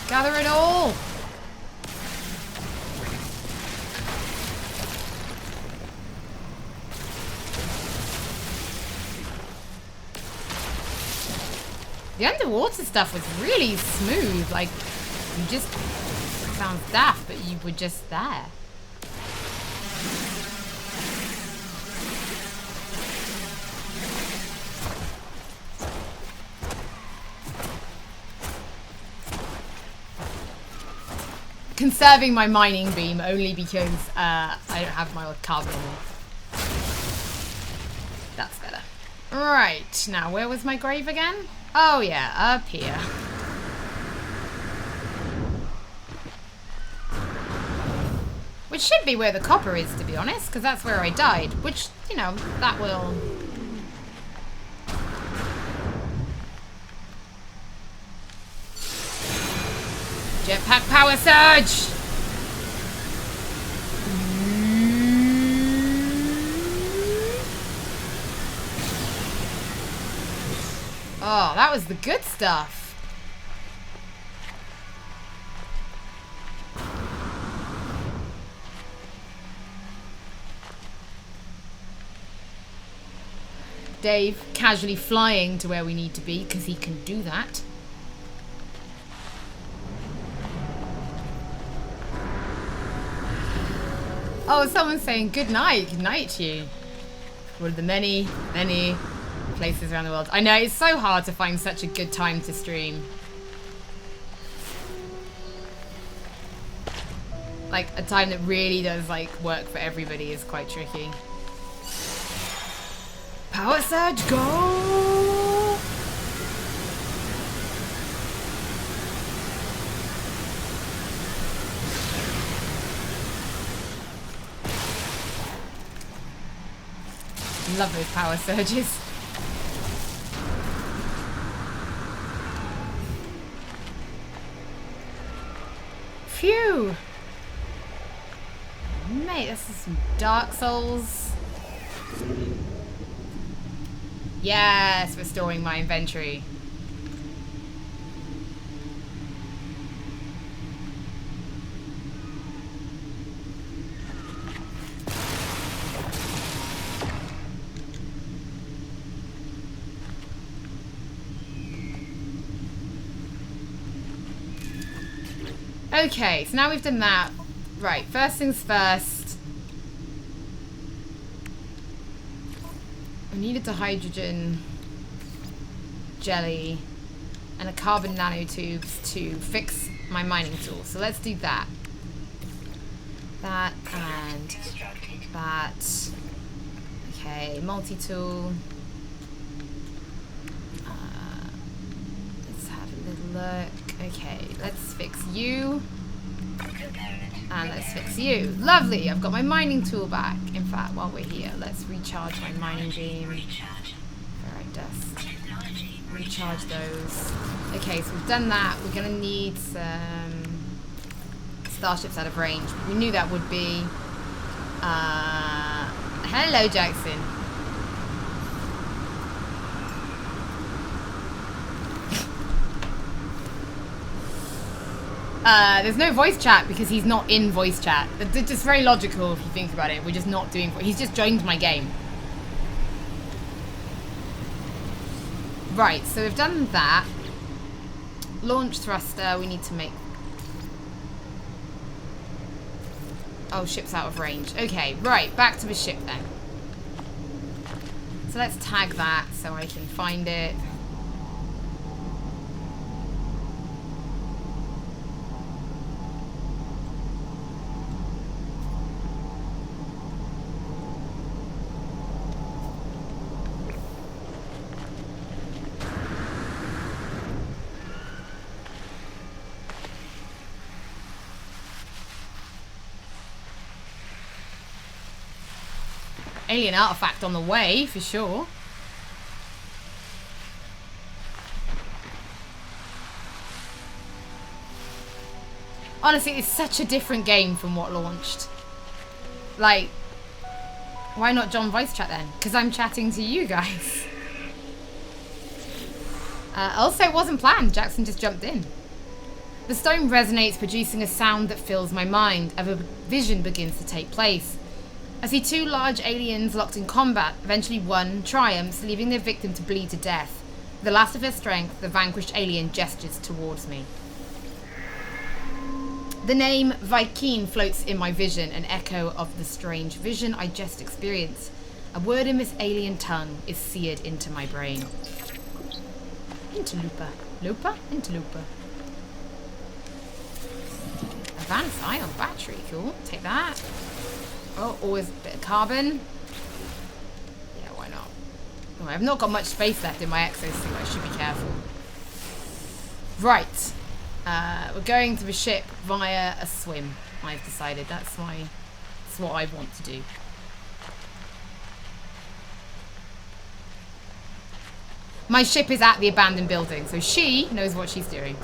Gather it all! The underwater stuff was really smooth, like, you just sounds daft, but you were just there. Conserving my mining beam only because I don't have my carbon anymore. That's better. Right, now where was my grave again? Oh yeah, up here. Which should be where the copper is, to be honest, because that's where I died. Which, you know, that will... Jetpack power surge! Oh, that was the good stuff. Dave casually flying to where we need to be because he can do that. Oh, someone's saying good night. Good night to you. One of the many, many places around the world. I know, it's so hard to find such a good time to stream. Like, a time that really does, like, work for everybody is quite tricky. Power surge, go! Love those power surges. Phew! Mate, this is some Dark Souls. Yes, restoring my inventory. Okay, so now we've done that. Right, first things first. I needed a hydrogen jelly and a carbon nanotubes to fix my mining tool. So let's do that. That and that. Okay, multi-tool. Let's have a little look. Okay, let's fix you. And let's fix you. Lovely, I've got my mining tool back. In fact, while we're here, let's recharge my mining beam. Ferrite dust. Recharge those. Okay, so we've done that. We're gonna need some starships out of range. We knew that would be. Hello, Jackson. There's no voice chat because he's not in voice chat. It's just very logical if you think about it. We're just not doing... He's just joined my game. Right, so we've done that. Launch thruster, we need to make... Oh, ship's out of range. Okay, right, back to the ship then. So let's tag that so I can find it. Alien artifact on the way, for sure. Honestly, it's such a different game from what launched. Like, why not John voice chat then? Because I'm chatting to you guys. Also, it wasn't planned. Jackson just jumped in. The stone resonates, producing a sound that fills my mind. A vision begins to take place. I see two large aliens locked in combat. Eventually one triumphs, leaving their victim to bleed to death. With the last of her strength, the vanquished alien gestures towards me. The name Viking floats in my vision, an echo of the strange vision I just experienced. A word in this alien tongue is seared into my brain. Interlooper. Looper? Interlooper. Advanced ion battery. Cool. Take that. Oh, always a bit of carbon. Yeah, why not? Oh, I've not got much space left in my exosuit. I should be careful. Right. We're going to the ship via a swim. I've decided that's what I want to do. My ship is at the abandoned building, so she knows what she's doing.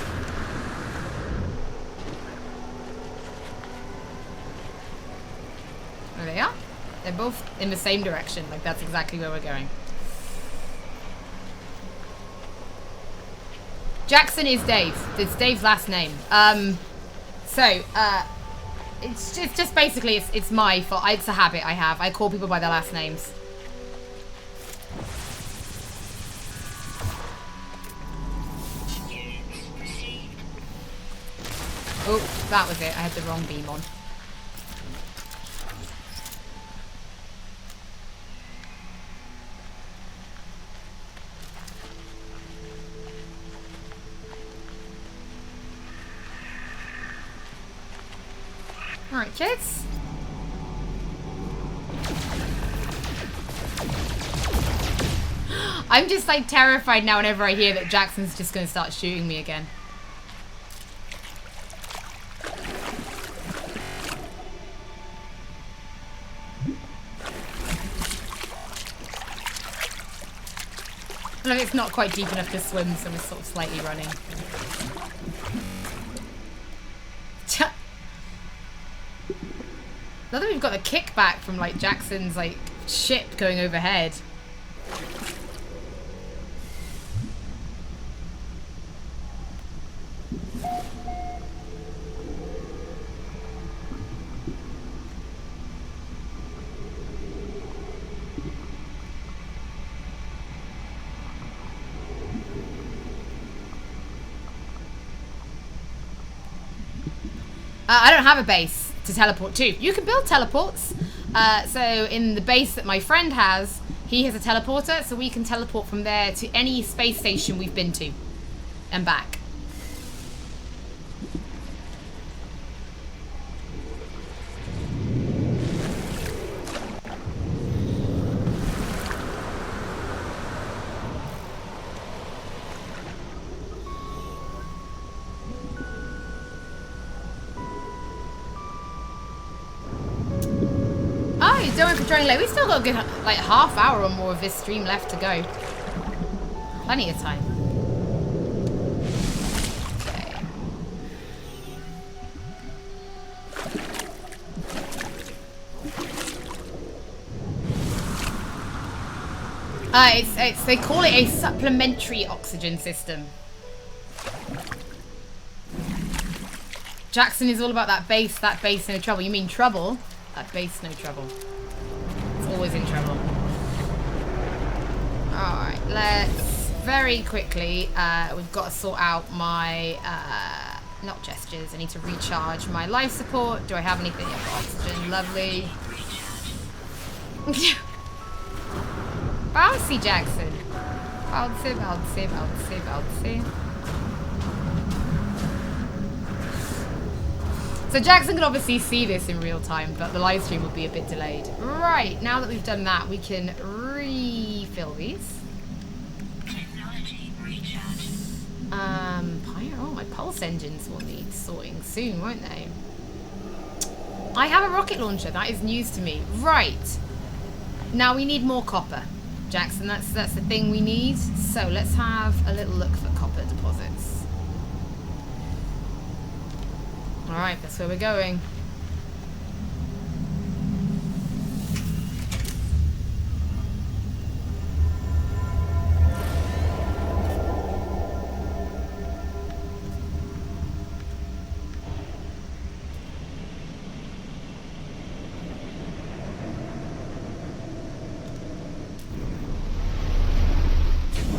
There they are. They're both in the same direction. Like, that's exactly where we're going. Jackson is Dave. It's Dave's last name. It's just basically, it's my fault. It's a habit I have. I call people by their last names. Oh, that was it. I had the wrong beam on. Alright, kids. I'm just like terrified now whenever I hear that Jackson's just going to start shooting me again. Look, it's not quite deep enough to swim, so we're sort of slightly running. Now that we've got a kickback from like Jackson's like ship going overhead. I don't have a base to teleport to. You can build teleports. So in the base that my friend has, he has a teleporter, so we can teleport from there to any space station we've been to and back. Joining late. We've still got a good like half hour or more of this stream left to go. Plenty of time. Okay. They call it a supplementary oxygen system. Jackson is all about that base no trouble. You mean trouble? That base no trouble. Always in trouble. Alright, let's very quickly, we've got to sort out my Not gestures. I need to recharge my life support. Do I have anything? I've got oxygen. Lovely. Bouncy Jackson. Bouncy, bouncy, bouncy, bouncy. So Jackson can obviously see this in real time, but the live stream will be a bit delayed. Right, now that we've done that, we can refill these. Technology recharge. Oh, my pulse engines will need sorting soon, won't they? I have a rocket launcher. That is news to me. Right. Now we need more copper, Jackson. That's the thing we need. So let's have a little look for copper deposits. All right, that's where we're going.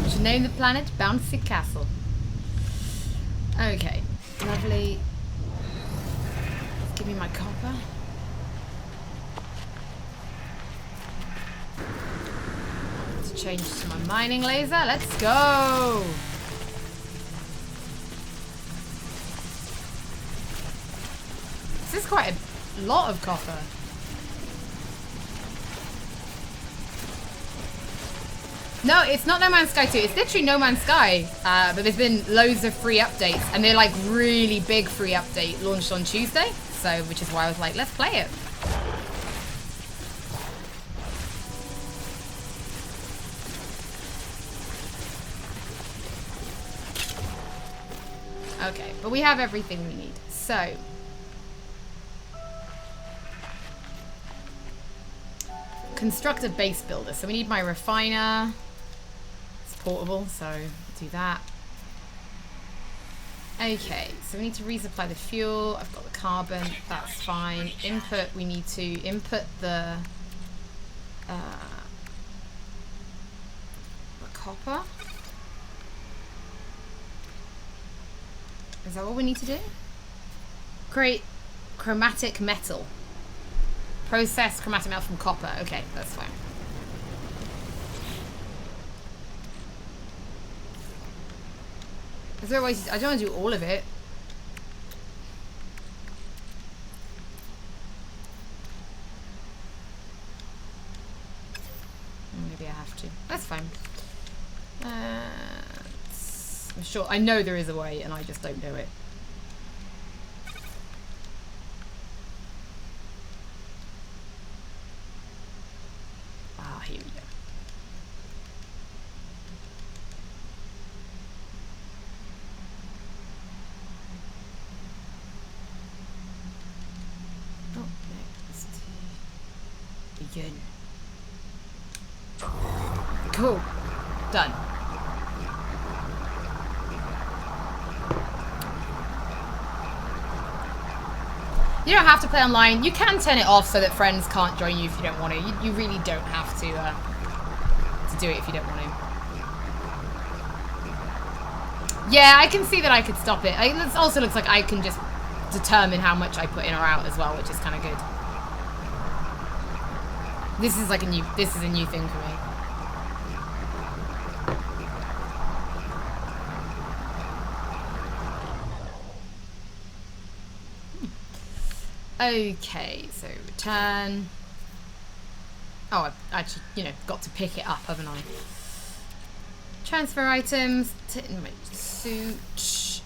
Should name the planet Bouncy Castle. Okay, lovely. Give me my copper. Let's change to my mining laser. Let's go. This is quite a lot of copper. No, it's not No Man's Sky 2. It's literally No Man's Sky. But there's been loads of free updates. And they're like really big free update launched on Tuesday. So, which is why I was like, let's play it. Okay, but we have everything we need. So. Construct a base builder. So we need my refiner. It's portable, so do that. Okay, so we need to resupply the fuel. I've got the carbon, that's fine. Input, we need to input the copper. Is that what we need to do? Create chromatic metal. Process chromatic metal from copper. Okay, that's fine. Is there a way to, I don't want to do all of it. Maybe I have to. That's fine. I'm sure. I know there is a way, and I just don't do it. Ah, here we go. Oh, next. Begin. Cool. Done. You don't have to play online. You can turn it off so that friends can't join you if you don't want to. You really don't have to do it if you don't want to. Yeah, I can see that I could stop it. It also looks like I can just determine how much I put in or out as well, which is kind of good. This is like a new thing for me. Okay, so return. Oh, I've actually, got to pick it up, haven't I? Transfer items to my suit.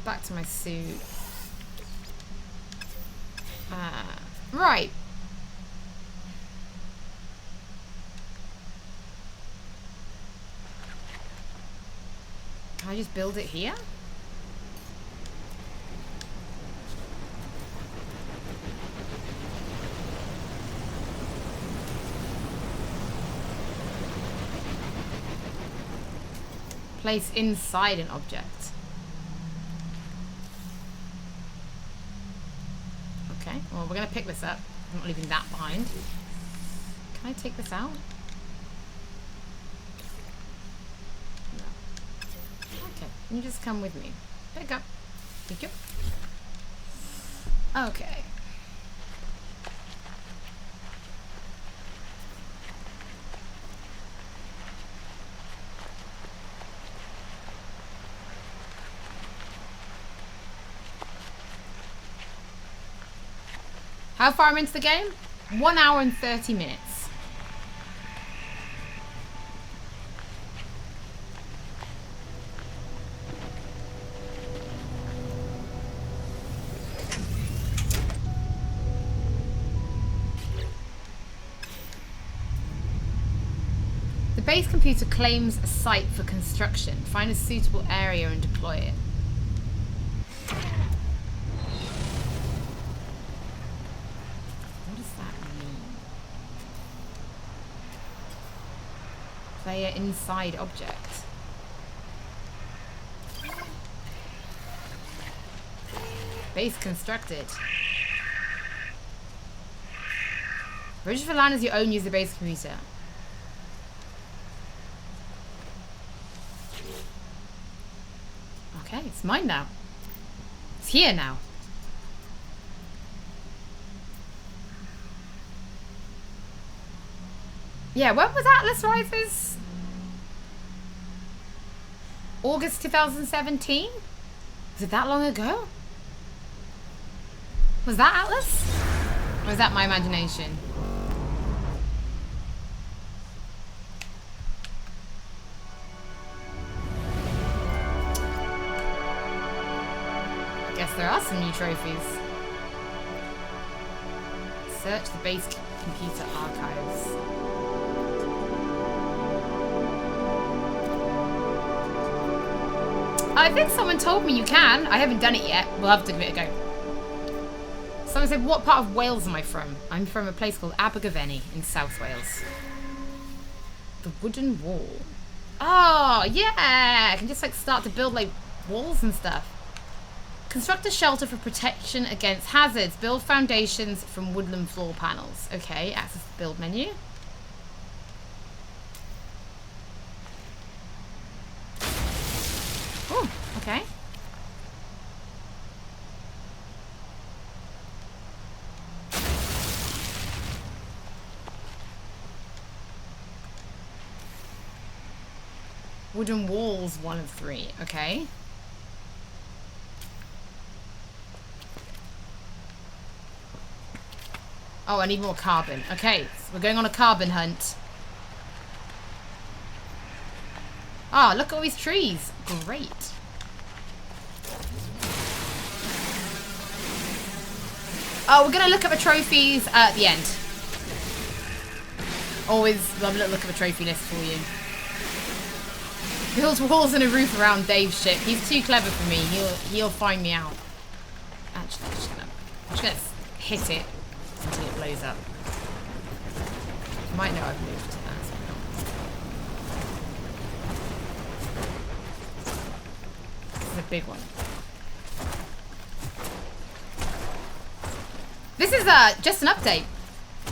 Back to my suit. Right. Can I just build it here? Place inside an object. Okay, well, we're going to pick this up. I'm not leaving that behind. Can I take this out? No. Okay, can you just come with me? Pick up. Pick up. Okay. How far am I into the game? 1 hour and 30 minutes. The base computer claims a site for construction. Find a suitable area and deploy it. What does that mean? Player inside object. Base constructed. Register for LAN as your own user base computer. Okay, it's mine now. It's here now. Yeah, when was Atlas Rises? August 2017? Was it that long ago? Was that Atlas? Or was that my imagination? Guess there are some new trophies. Search the base computer archives. I think someone told me you can. I haven't done it yet. We'll have to give it a go. Someone said, what part of Wales am I from? I'm from a place called Abergavenny in South Wales. The wooden wall. Oh, yeah. I can just like start to build like walls and stuff. Construct a shelter for protection against hazards. Build foundations from woodland floor panels. Okay, access the build menu. Oh, okay. Wooden walls, 1 of 3. Okay. Oh, I need more carbon. Okay, so we're going on a carbon hunt. Ah, look at all these trees. Great. Oh, we're going to look at the trophies at the end. Always love a little look at the trophy list for you. Builds walls and a roof around Dave's ship. He's too clever for me. He'll find me out. Actually, I'm just gonna hit it until it blows up. You might know I've moved to that. This is a big one. This is just an update.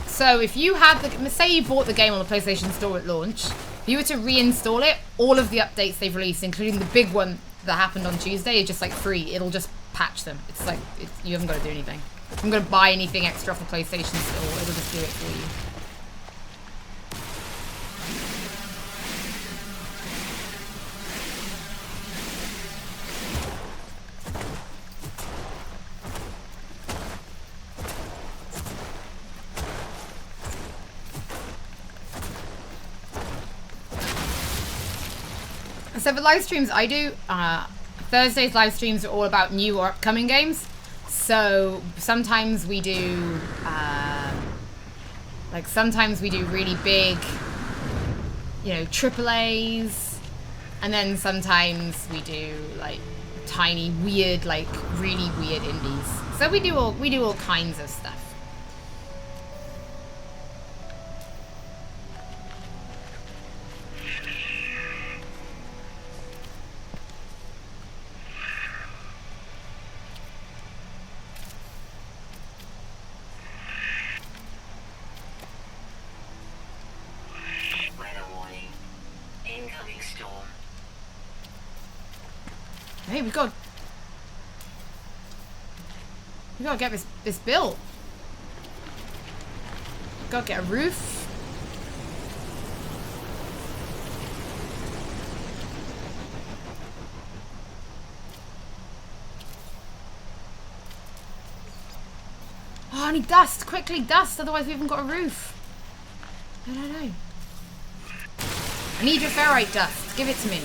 So if you had say you bought the game on the PlayStation Store at launch, if you were to reinstall it, all of the updates they've released, including the big one that happened on Tuesday, are just like free. It'll just patch them. It's like you haven't got to do anything. If I'm going to buy anything extra off the PlayStation Store, it'll just do it for you. So the live streams I do, Thursday's live streams are all about new or upcoming games. So sometimes we do, sometimes we do really big, AAAs, and then sometimes we do like tiny, weird, like really weird indies. So we do all kinds of stuff. Hey, we've got We gotta get this built. Gotta get a roof. Oh, I need dust. Quickly, dust. Otherwise we haven't got a roof. No. I need your ferrite dust. Give it to me.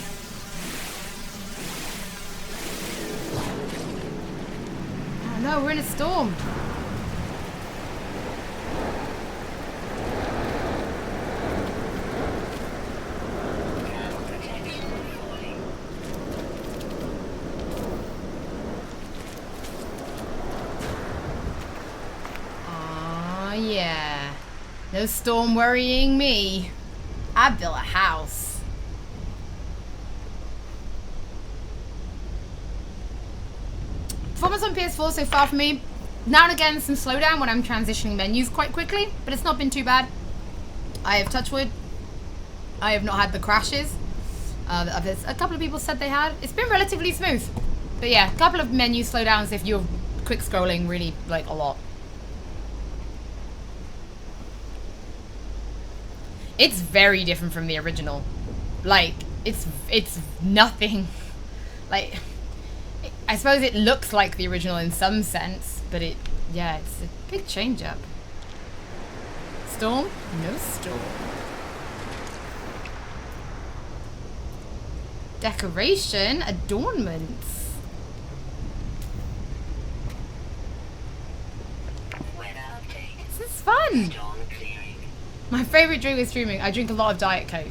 Oh no, we're in a storm. Oh yeah. No storm worrying me. I built a house. Performance on PS4 so far for me, now and again some slowdown when I'm transitioning menus quite quickly, but it's not been too bad. I have touch wood. I have not had the crashes that a couple of people said they had. It's been relatively smooth. But yeah, a couple of menu slowdowns if you're quick scrolling really like a lot. It's very different from the original. Like, it's nothing. Like, I suppose it looks like the original in some sense, but yeah, it's a big change up. Storm? No storm. Decoration? Adornments? Weather update. This is fun! Storm clearing. My favourite drink with streaming, I drink a lot of Diet Coke.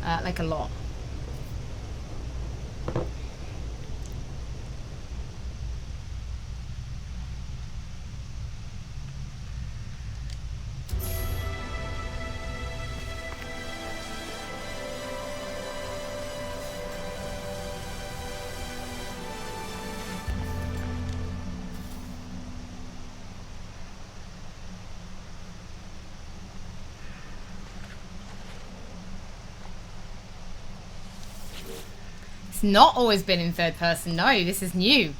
Like a lot. Not always been in third person. No, this is new.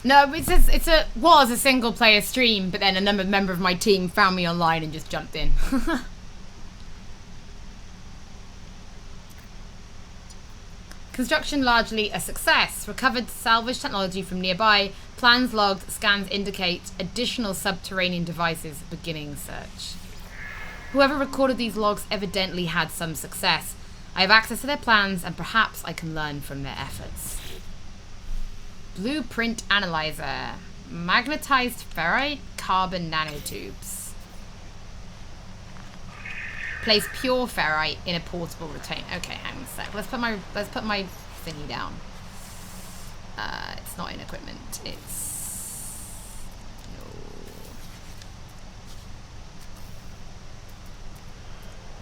No, it was a single player stream, but then a member of my team found me online and just jumped in. Construction largely a success. Recovered salvage technology from nearby. Plans logged. Scans indicate additional subterranean devices. Beginning search. Whoever recorded these logs evidently had some success. I have access to their plans and perhaps I can learn from their efforts. Blueprint analyzer. Magnetized ferrite carbon nanotubes. Place pure ferrite in a portable retain. Okay, hang on a sec. Let's put my thingy down. It's not in equipment. It's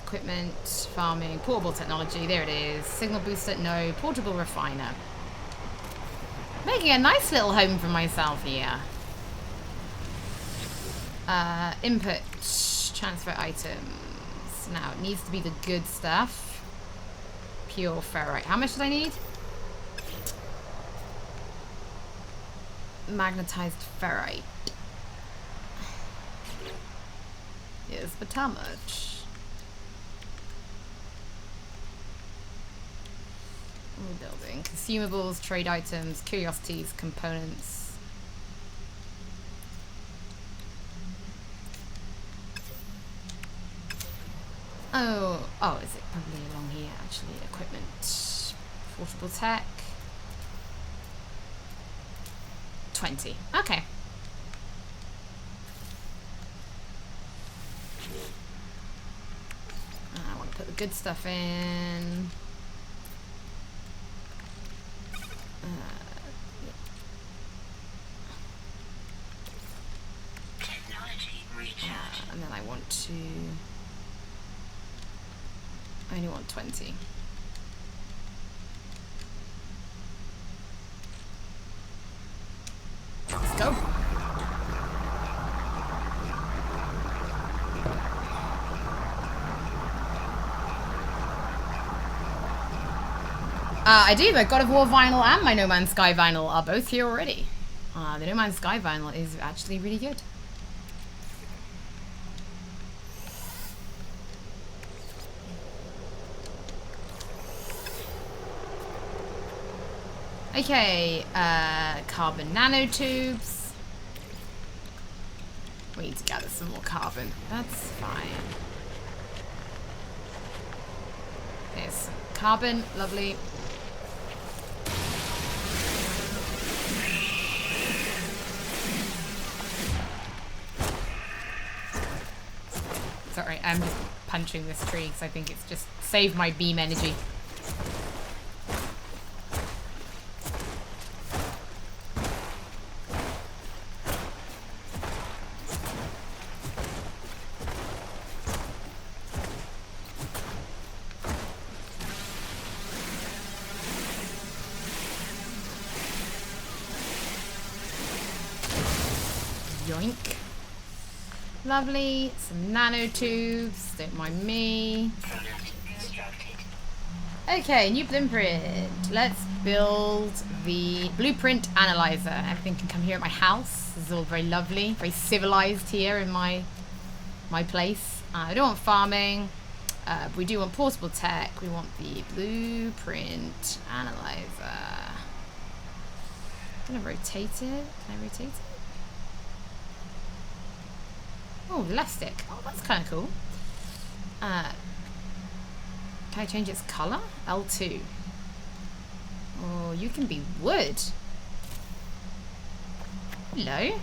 equipment, farming, portable technology, there it is. Signal booster, no. Portable refiner. Making a nice little home for myself here. Input, transfer items. Now, it needs to be the good stuff. Pure ferrite. How much do I need? Magnetized ferrite. Yes, but how much? Building consumables, trade items, curiosities, components. Oh, is it probably along here actually? Equipment, portable tech. 20. Okay. I want to put the good stuff in. Technology recharge. And then I want to. I only want 20. Let's go. I do. My God of War vinyl and my No Man's Sky vinyl are both here already. The No Man's Sky vinyl is actually really good. Okay, carbon nanotubes. We need to gather some more carbon. That's fine. There's some carbon, lovely. Sorry, I'm just punching this tree because I think it's just saved my beam energy. Yoink. Lovely. Some nanotubes. Don't mind me. Okay, new blueprint. Let's build the blueprint analyzer. Everything can come here at my house. This is all very lovely. Very civilized here in my place. I don't want farming. We do want portable tech. We want the blueprint analyzer. I'm gonna rotate it. Can I rotate it? Oh, left stick. Oh, that's kind of cool. Can I change its color? L2. Oh, you can be wood. Hello.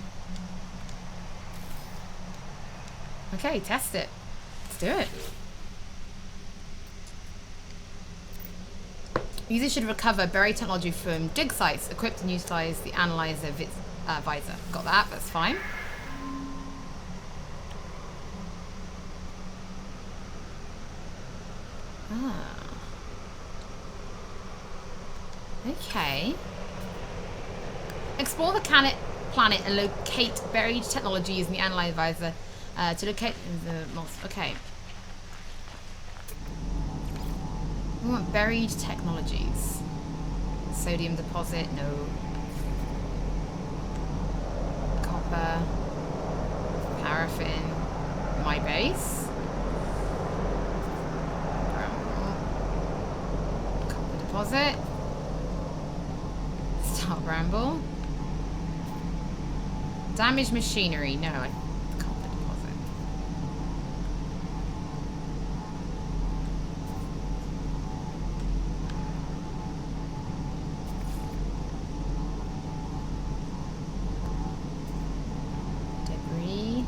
Okay, test it. Let's do it. Users should recover buried technology from dig sites equipped and utilize the analyzer visor. Got that, that's fine. Okay. Explore the planet and locate buried technology using the analyzer visor to locate the okay. We want buried technologies. Sodium deposit, no. Copper. Paraffin. My base. Copper deposit. Star bramble. Damaged machinery, no. Copper deposit. Debris.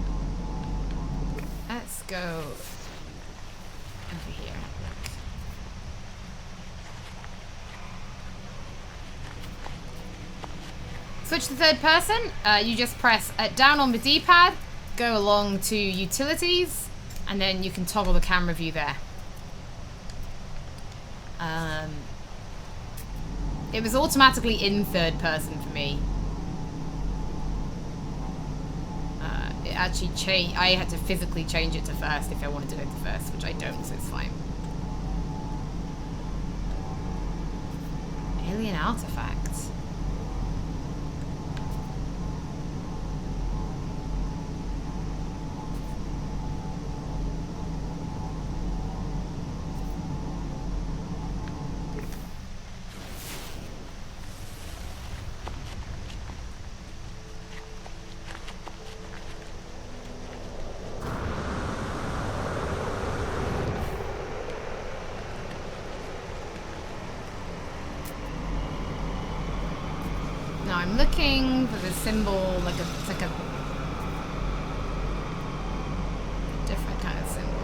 Let's go over here. Switch to third person. You just press down on the D-pad, go along to utilities, and then you can toggle the camera view there. It was automatically in third person for me. It actually changed. I had to physically change it to first if I wanted to go to first, which I don't, so it's fine. Alien artifacts. I'm looking for the symbol, it's like a different kind of symbol.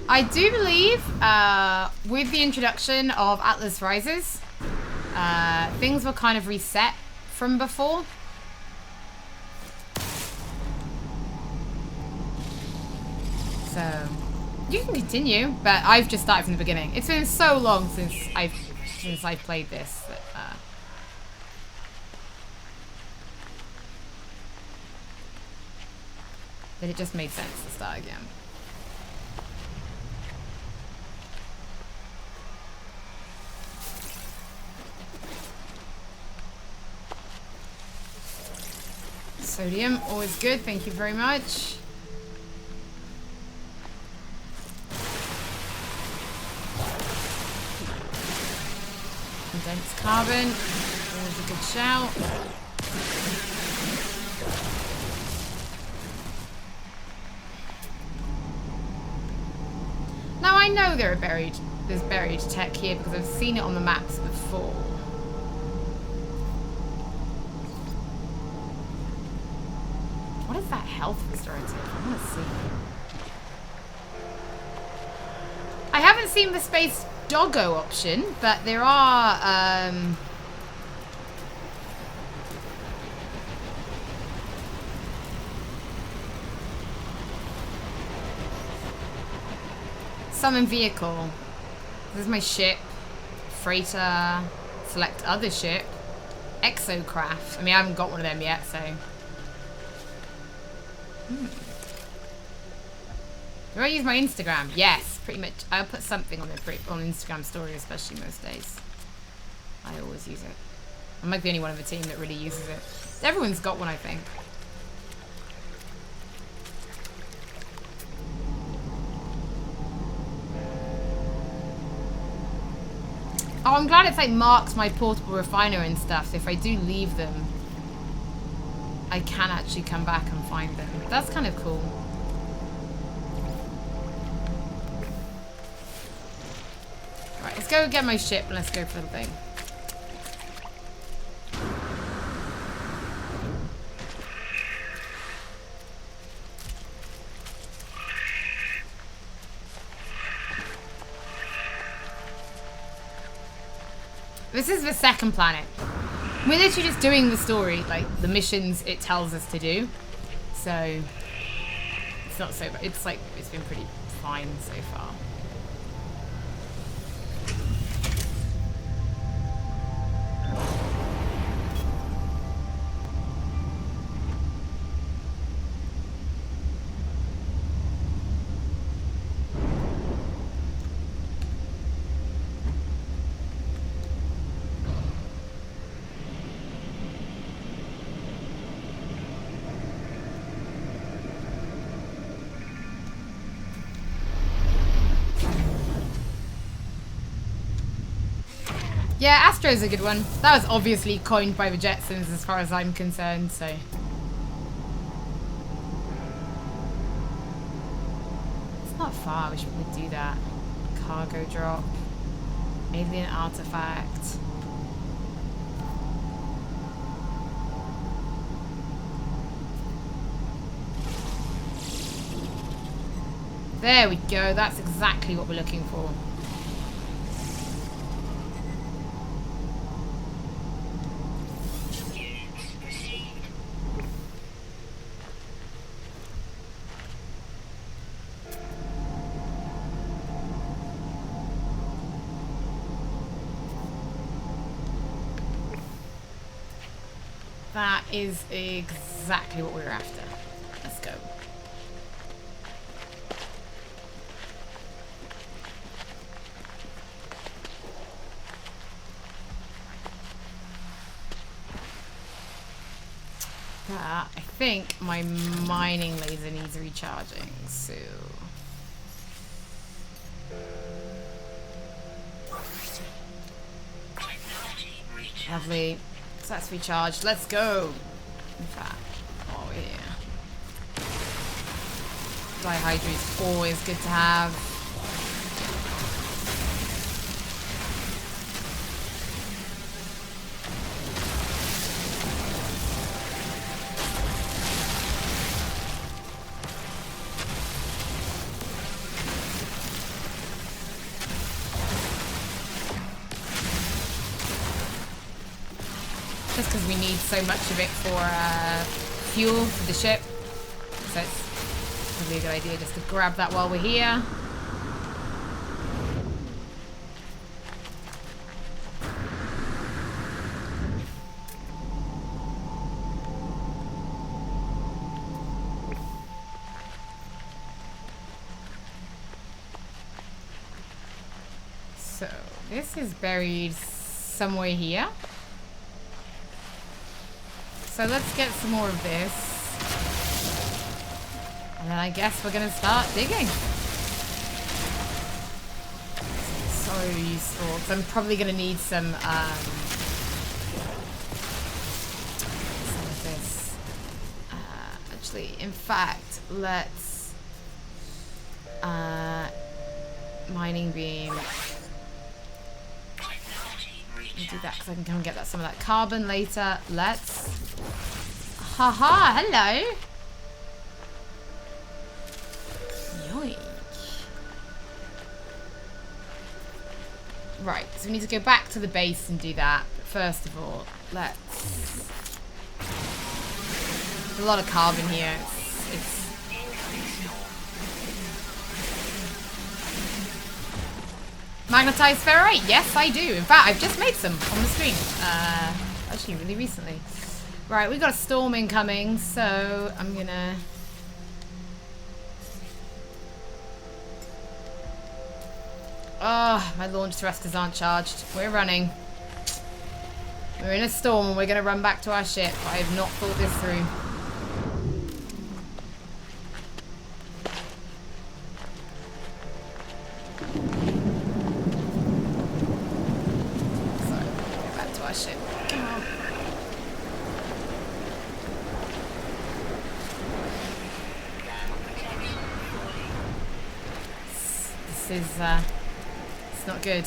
I do believe, with the introduction of Atlas Rises, things were kind of reset from before. So you can continue, but I've just started from the beginning. It's been so long since I've played this that But it just made sense to start again. Sodium, always good, thank you very much. Condensed carbon, always a good shout. Now I know there's buried tech here because I've seen it on the maps before. What is that health restorative? I want to see. I haven't seen the space doggo option, but there are summon vehicle. This is my ship. Freighter. Select other ship. Exocraft. I mean, I haven't got one of them yet, so. Do I use my Instagram? Yes, pretty much. I'll put something on it on Instagram story, especially most days. I always use it. I'm like the only one on the team that really uses it. Everyone's got one, I think. Oh, I'm glad it's like marks my portable refiner and stuff, so if I do leave them, I can actually come back and find them. That's kind of cool. Right, let's go get my ship and let's go for the thing. This is the second planet. We're literally just doing the story, like the missions it tells us to do. So it's not so bad. It's like, it's been pretty fine so far. Yeah, Astro's a good one. That was obviously coined by the Jetsons as far as I'm concerned, so. It's not far, we should probably do that. Cargo drop. Alien artifact. There we go, that's exactly what we're looking for. That is exactly what we were after. Let's go. But I think my mining laser needs recharging, so. Lovely. So that's recharged. Let's go. In fact, oh yeah. Dihydrate's always good to have. Just because we need so much of it for fuel for the ship. So it's probably a good idea just to grab that while we're here. So this is buried somewhere here. So let's get some more of this. And then I guess we're gonna start digging. So useful, because I'm probably gonna need some of this. Actually, in fact, let's mining beam. Do that because I can come and get some of that carbon later. Let's. Haha, hello. Yoink. Right, so we need to go back to the base and do that. But first of all, let's. There's a lot of carbon here. It's magnetized ferrite. Yes, I do. In fact, I've just made some on the stream. Actually, really recently. Right, we've got a storm incoming, so I'm gonna. Oh, my launch thrusters aren't charged. We're running. We're in a storm and we're gonna run back to our ship. I have not thought this through. Shit. Come on. This is it's not good.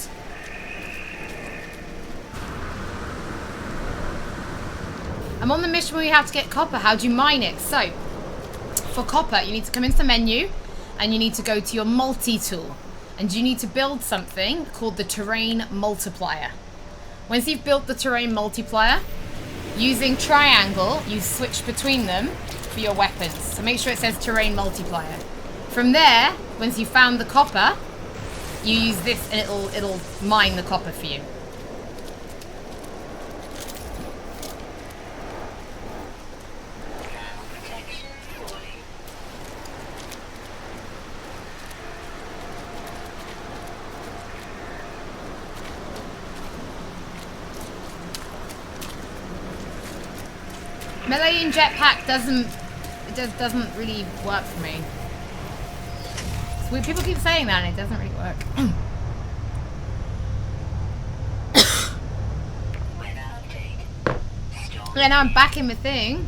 I'm on the mission where you have to get copper. How do you mine it? So for copper you need to come into the menu and you need to go to your multi-tool and you need to build something called the terrain multiplier. Once you've built the terrain multiplier, using triangle, you switch between them for your weapons. So make sure it says terrain multiplier. From there, once you've found the copper, you use this and it'll mine the copper for you. Melee and jetpack doesn't really work for me. So people keep saying that and it doesn't really work. Yeah, now I'm back in the thing.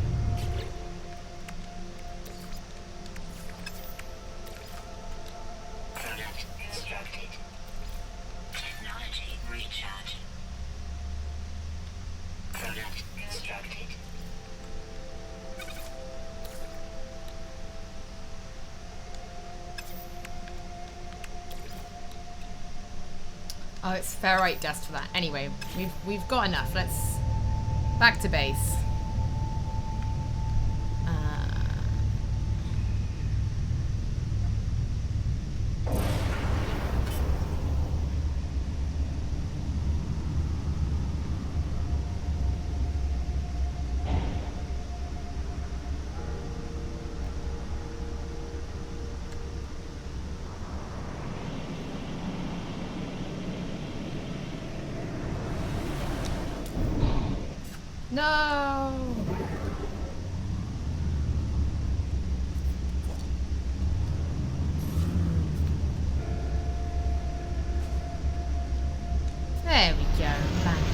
Oh, it's ferrite dust for that. Anyway, we've got enough. Let's back to base. No. There we go. Bang.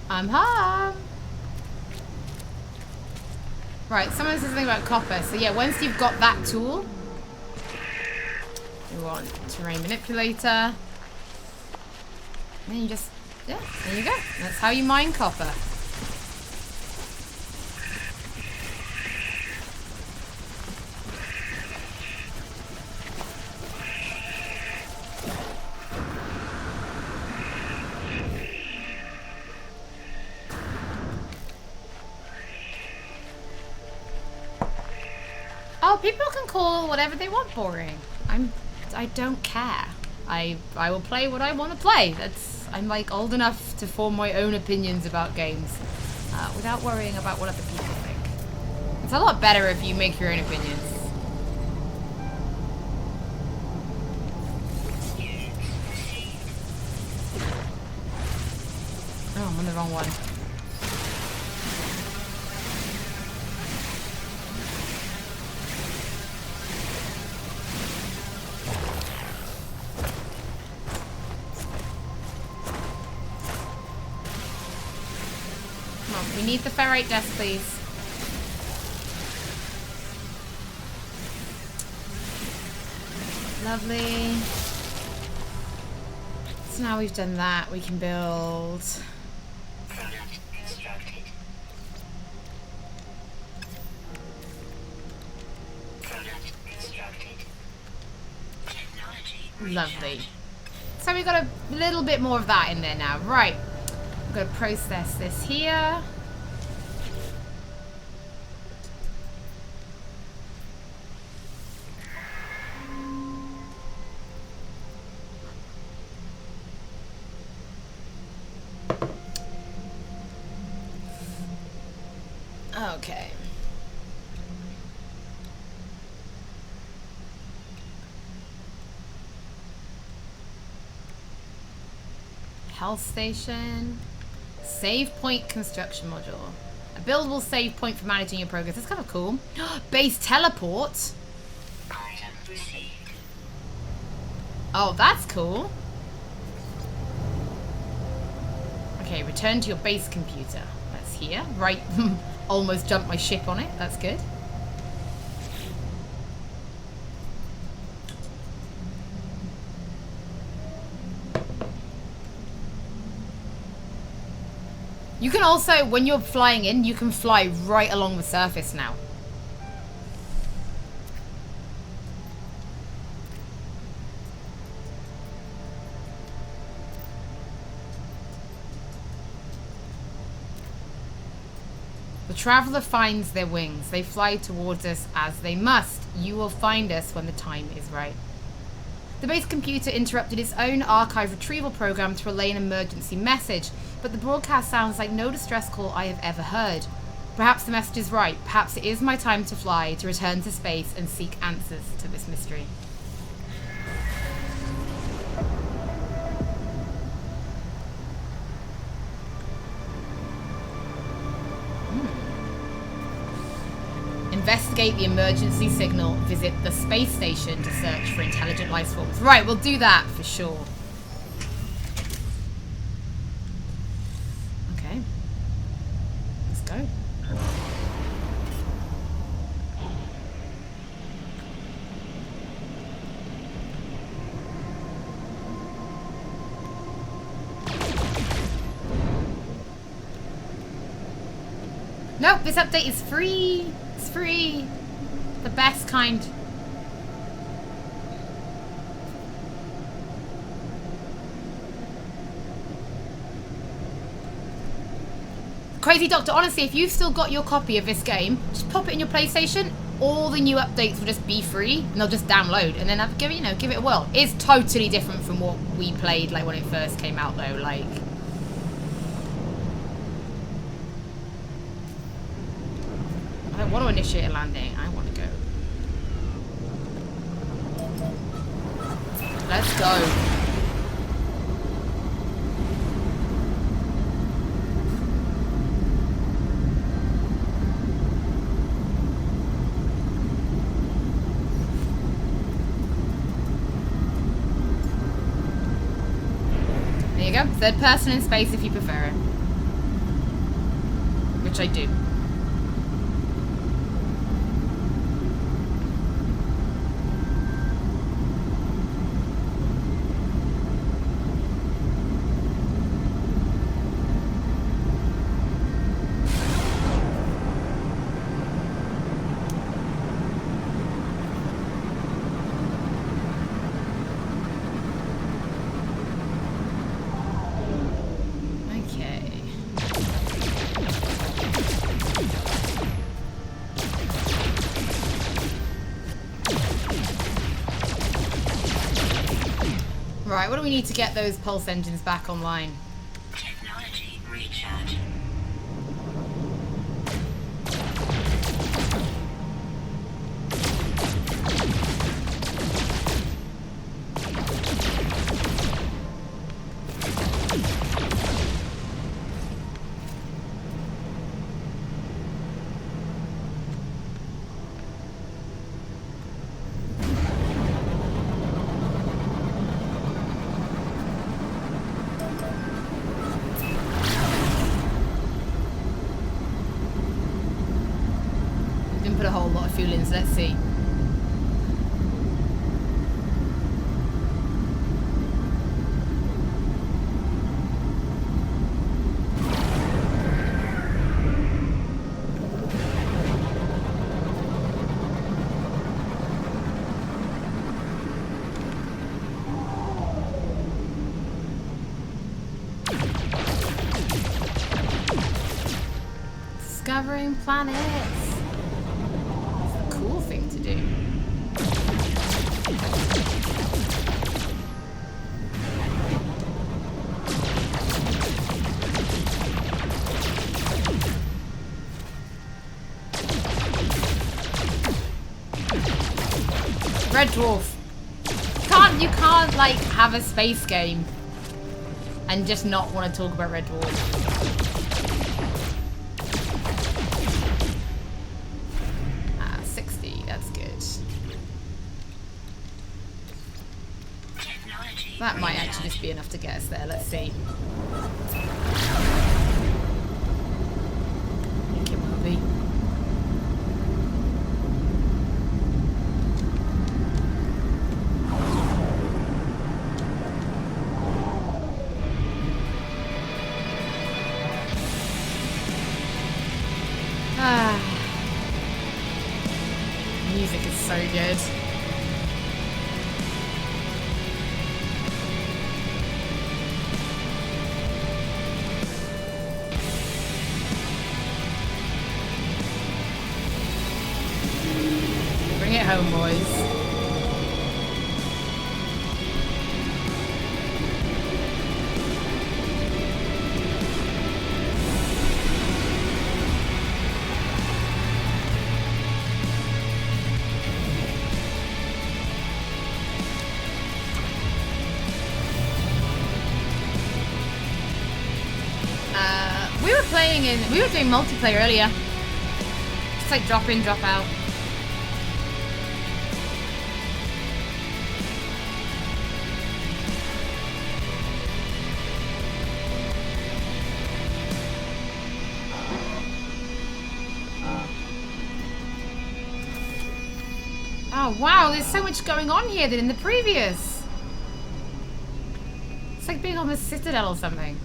I'm home. Right, someone says something about copper. So yeah, once you've got that tool, we want terrain manipulator. Then you just, yeah, there you go. That's how you mine copper. Oh, people can call whatever they want boring. I don't care. I will play what I want to play. I'm like old enough to form my own opinions about games. without worrying about what other people think. It's a lot better if you make your own opinions. Oh, I'm on the wrong one. Come on, we need the ferrite desk, please. Lovely. So now we've done that, we can build... Product constructed. Product constructed. Technology Lovely. recharge. So we've got a little bit more of that in there now. Right. I'm going to process this here. Okay. Health station. Save point construction module. A buildable save point for managing your progress. That's kind of cool. Base teleport. Item received. Oh, that's cool. Okay, return to your base computer. That's here. Right. Almost jumped my ship on it. That's good. You can also, when you're flying in, you can fly right along the surface now. The traveler finds their wings. They fly towards us as they must. You will find us when the time is right. The base computer interrupted its own archive retrieval program to relay an emergency message, but the broadcast sounds like no distress call I have ever heard. Perhaps the message is right. Perhaps it is my time to fly, to return to space and seek answers to this mystery. Investigate the emergency signal. Visit the space station to search for intelligent life forms. Right, we'll do that for sure. Okay. Let's go. Nope, this update is free. It's free. The best kind. Crazy Doctor, honestly, if you've still got your copy of this game, just pop it in your PlayStation. All the new updates will just be free, and they'll just download, and then give it a whirl. It's totally different from what we played, like when it first came out, though. Like, I don't want to initiate a landing. I want to go. Let's go. There you go. Third person in space if you prefer it. Which I do. Right, what do we need to get those pulse engines back online? Technology recharge. haven't put a whole lot of fuel in, so let's see. Discovering planets. It's a cool thing to do. Red Dwarf. You can't like have a space game and just not want to talk about Red Dwarf. 60, that's good. That might actually just be enough to get us there. Let's see. I think it will be. Music is so good. Bring it home, boys. We were doing multiplayer earlier. Just like drop in, drop out. Oh wow, there's so much going on here than in the previous. It's like being on the Citadel or something.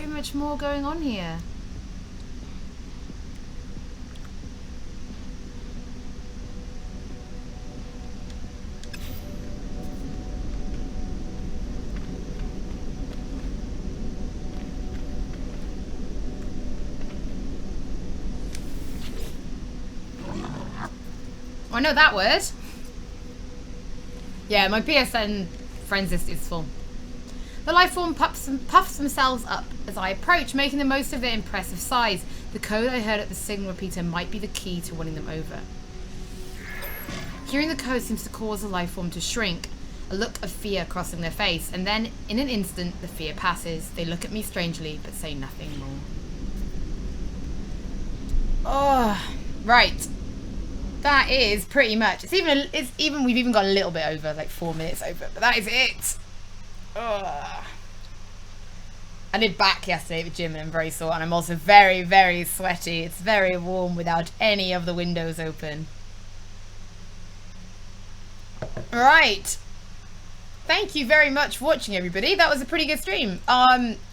Much more going on here. Oh, I know that word. Yeah, my PSN friends list is full. The lifeform puffs themselves up as I approach, making the most of their impressive size. The code I heard at the signal repeater might be the key to winning them over. Hearing the code seems to cause the lifeform to shrink, a look of fear crossing their face, and then, in an instant, the fear passes. They look at me strangely, but say nothing more. Oh, right. That is pretty much. We've even got a little bit over, like 4 minutes over, but that is it. Ugh. I did back yesterday at the gym and I'm very sore, and I'm also very, very sweaty. It's very warm without any of the windows open. Right. Thank you very much for watching, everybody. That was a pretty good stream.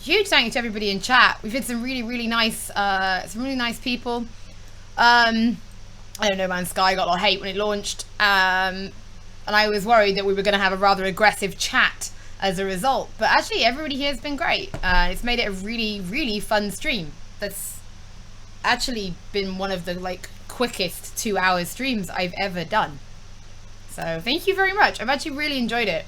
Huge thank you to everybody in chat. We've had some really nice people. I don't know, man. Sky got a lot of hate when it launched, and I was worried that we were going to have a rather aggressive chat as a result, but actually everybody here has been great. It's made it a really fun stream. That's actually been one of the like quickest 2-hour streams I've ever done, so thank you very much. I've actually really enjoyed it.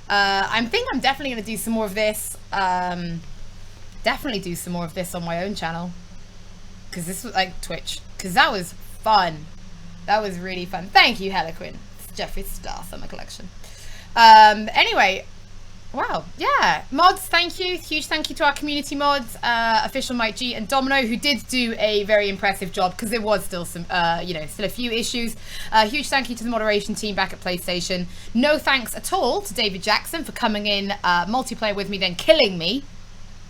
I think I'm definitely going to do some more of this. Definitely do some more of this on my own channel, because this was like Twitch, because that was fun. That was really fun. Thank you, Heliquin. It's Jeffrey's Star Summer Collection. Anyway, Wow, yeah. Mods, thank you. Huge thank you to our community mods, Official Mike G and Domino, who did do a very impressive job because there was still some, still a few issues. Huge thank you to the moderation team back at PlayStation. No thanks at all to David Jackson for coming in multiplayer with me, then killing me.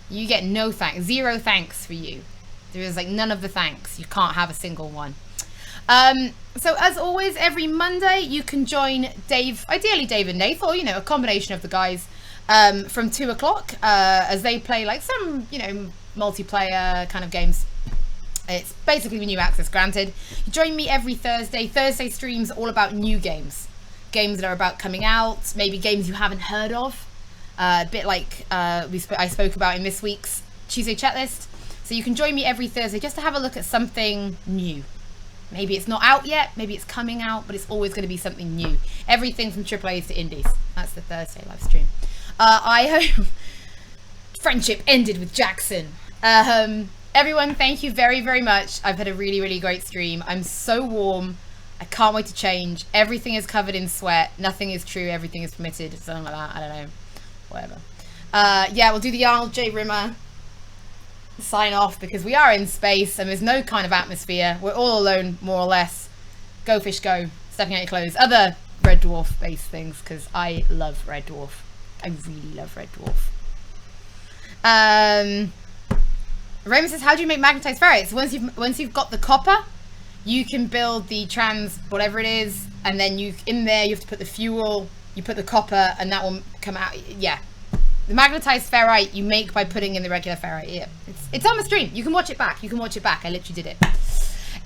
You get no thanks. 0 thanks for you. There is like none of the thanks. You can't have a single one. So as always, every Monday you can join Dave, ideally Dave and Nath, or, a combination of the guys, from 2 o'clock, as they play like some, multiplayer kind of games. It's basically new access granted. You join me every Thursday. Thursday streams all about new games. Games that are about coming out, maybe games you haven't heard of. A bit like I spoke about in this week's Tuesday chat list. So you can join me every Thursday just to have a look at something new. Maybe it's not out yet, maybe it's coming out, but it's always going to be something new. Everything from AAAs to indies. That's the Thursday live stream. I hope friendship ended with Jackson. Everyone, thank you very, very much. I've had a really, really great stream. I'm so warm. I can't wait to change. Everything is covered in sweat. Nothing is true. Everything is permitted. Something like that. I don't know. Whatever. Yeah, we'll do the Arnold J. Rimmer sign off because we are in space and there's no kind of atmosphere. We're all alone, more or less. Go fish go. Stepping out your clothes. Other Red Dwarf based things because I love Red Dwarf. I really love Red Dwarf. Raymond says, how do you make magnetized ferrites? Once you've got the copper, you can build the trans whatever it is, and then you have to put the fuel, you put the copper, and that will come out. Yeah, the magnetized ferrite you make by putting in the regular ferrite. Yeah, it's on the stream. You can watch it back. I literally did it.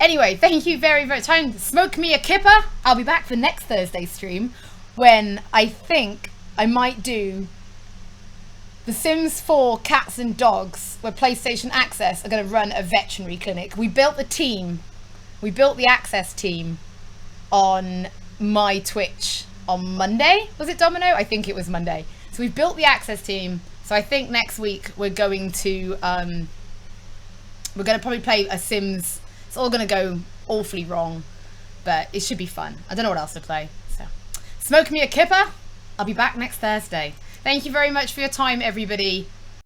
Anyway, thank you very, very much. Smoke me a kipper. I'll be back for next Thursday's stream when I think I might do The Sims 4 Cats and Dogs, where PlayStation Access are going to run a veterinary clinic. We built the team. We built the Access team on my Twitch on Monday. Was it Domino? I think it was Monday. So we've built the Access team. So I think next week we're going to probably play a Sims. It's all going to go awfully wrong, but it should be fun. I don't know what else to play. So smoke me a kipper. I'll be back next Thursday. Thank you very much for your time, everybody.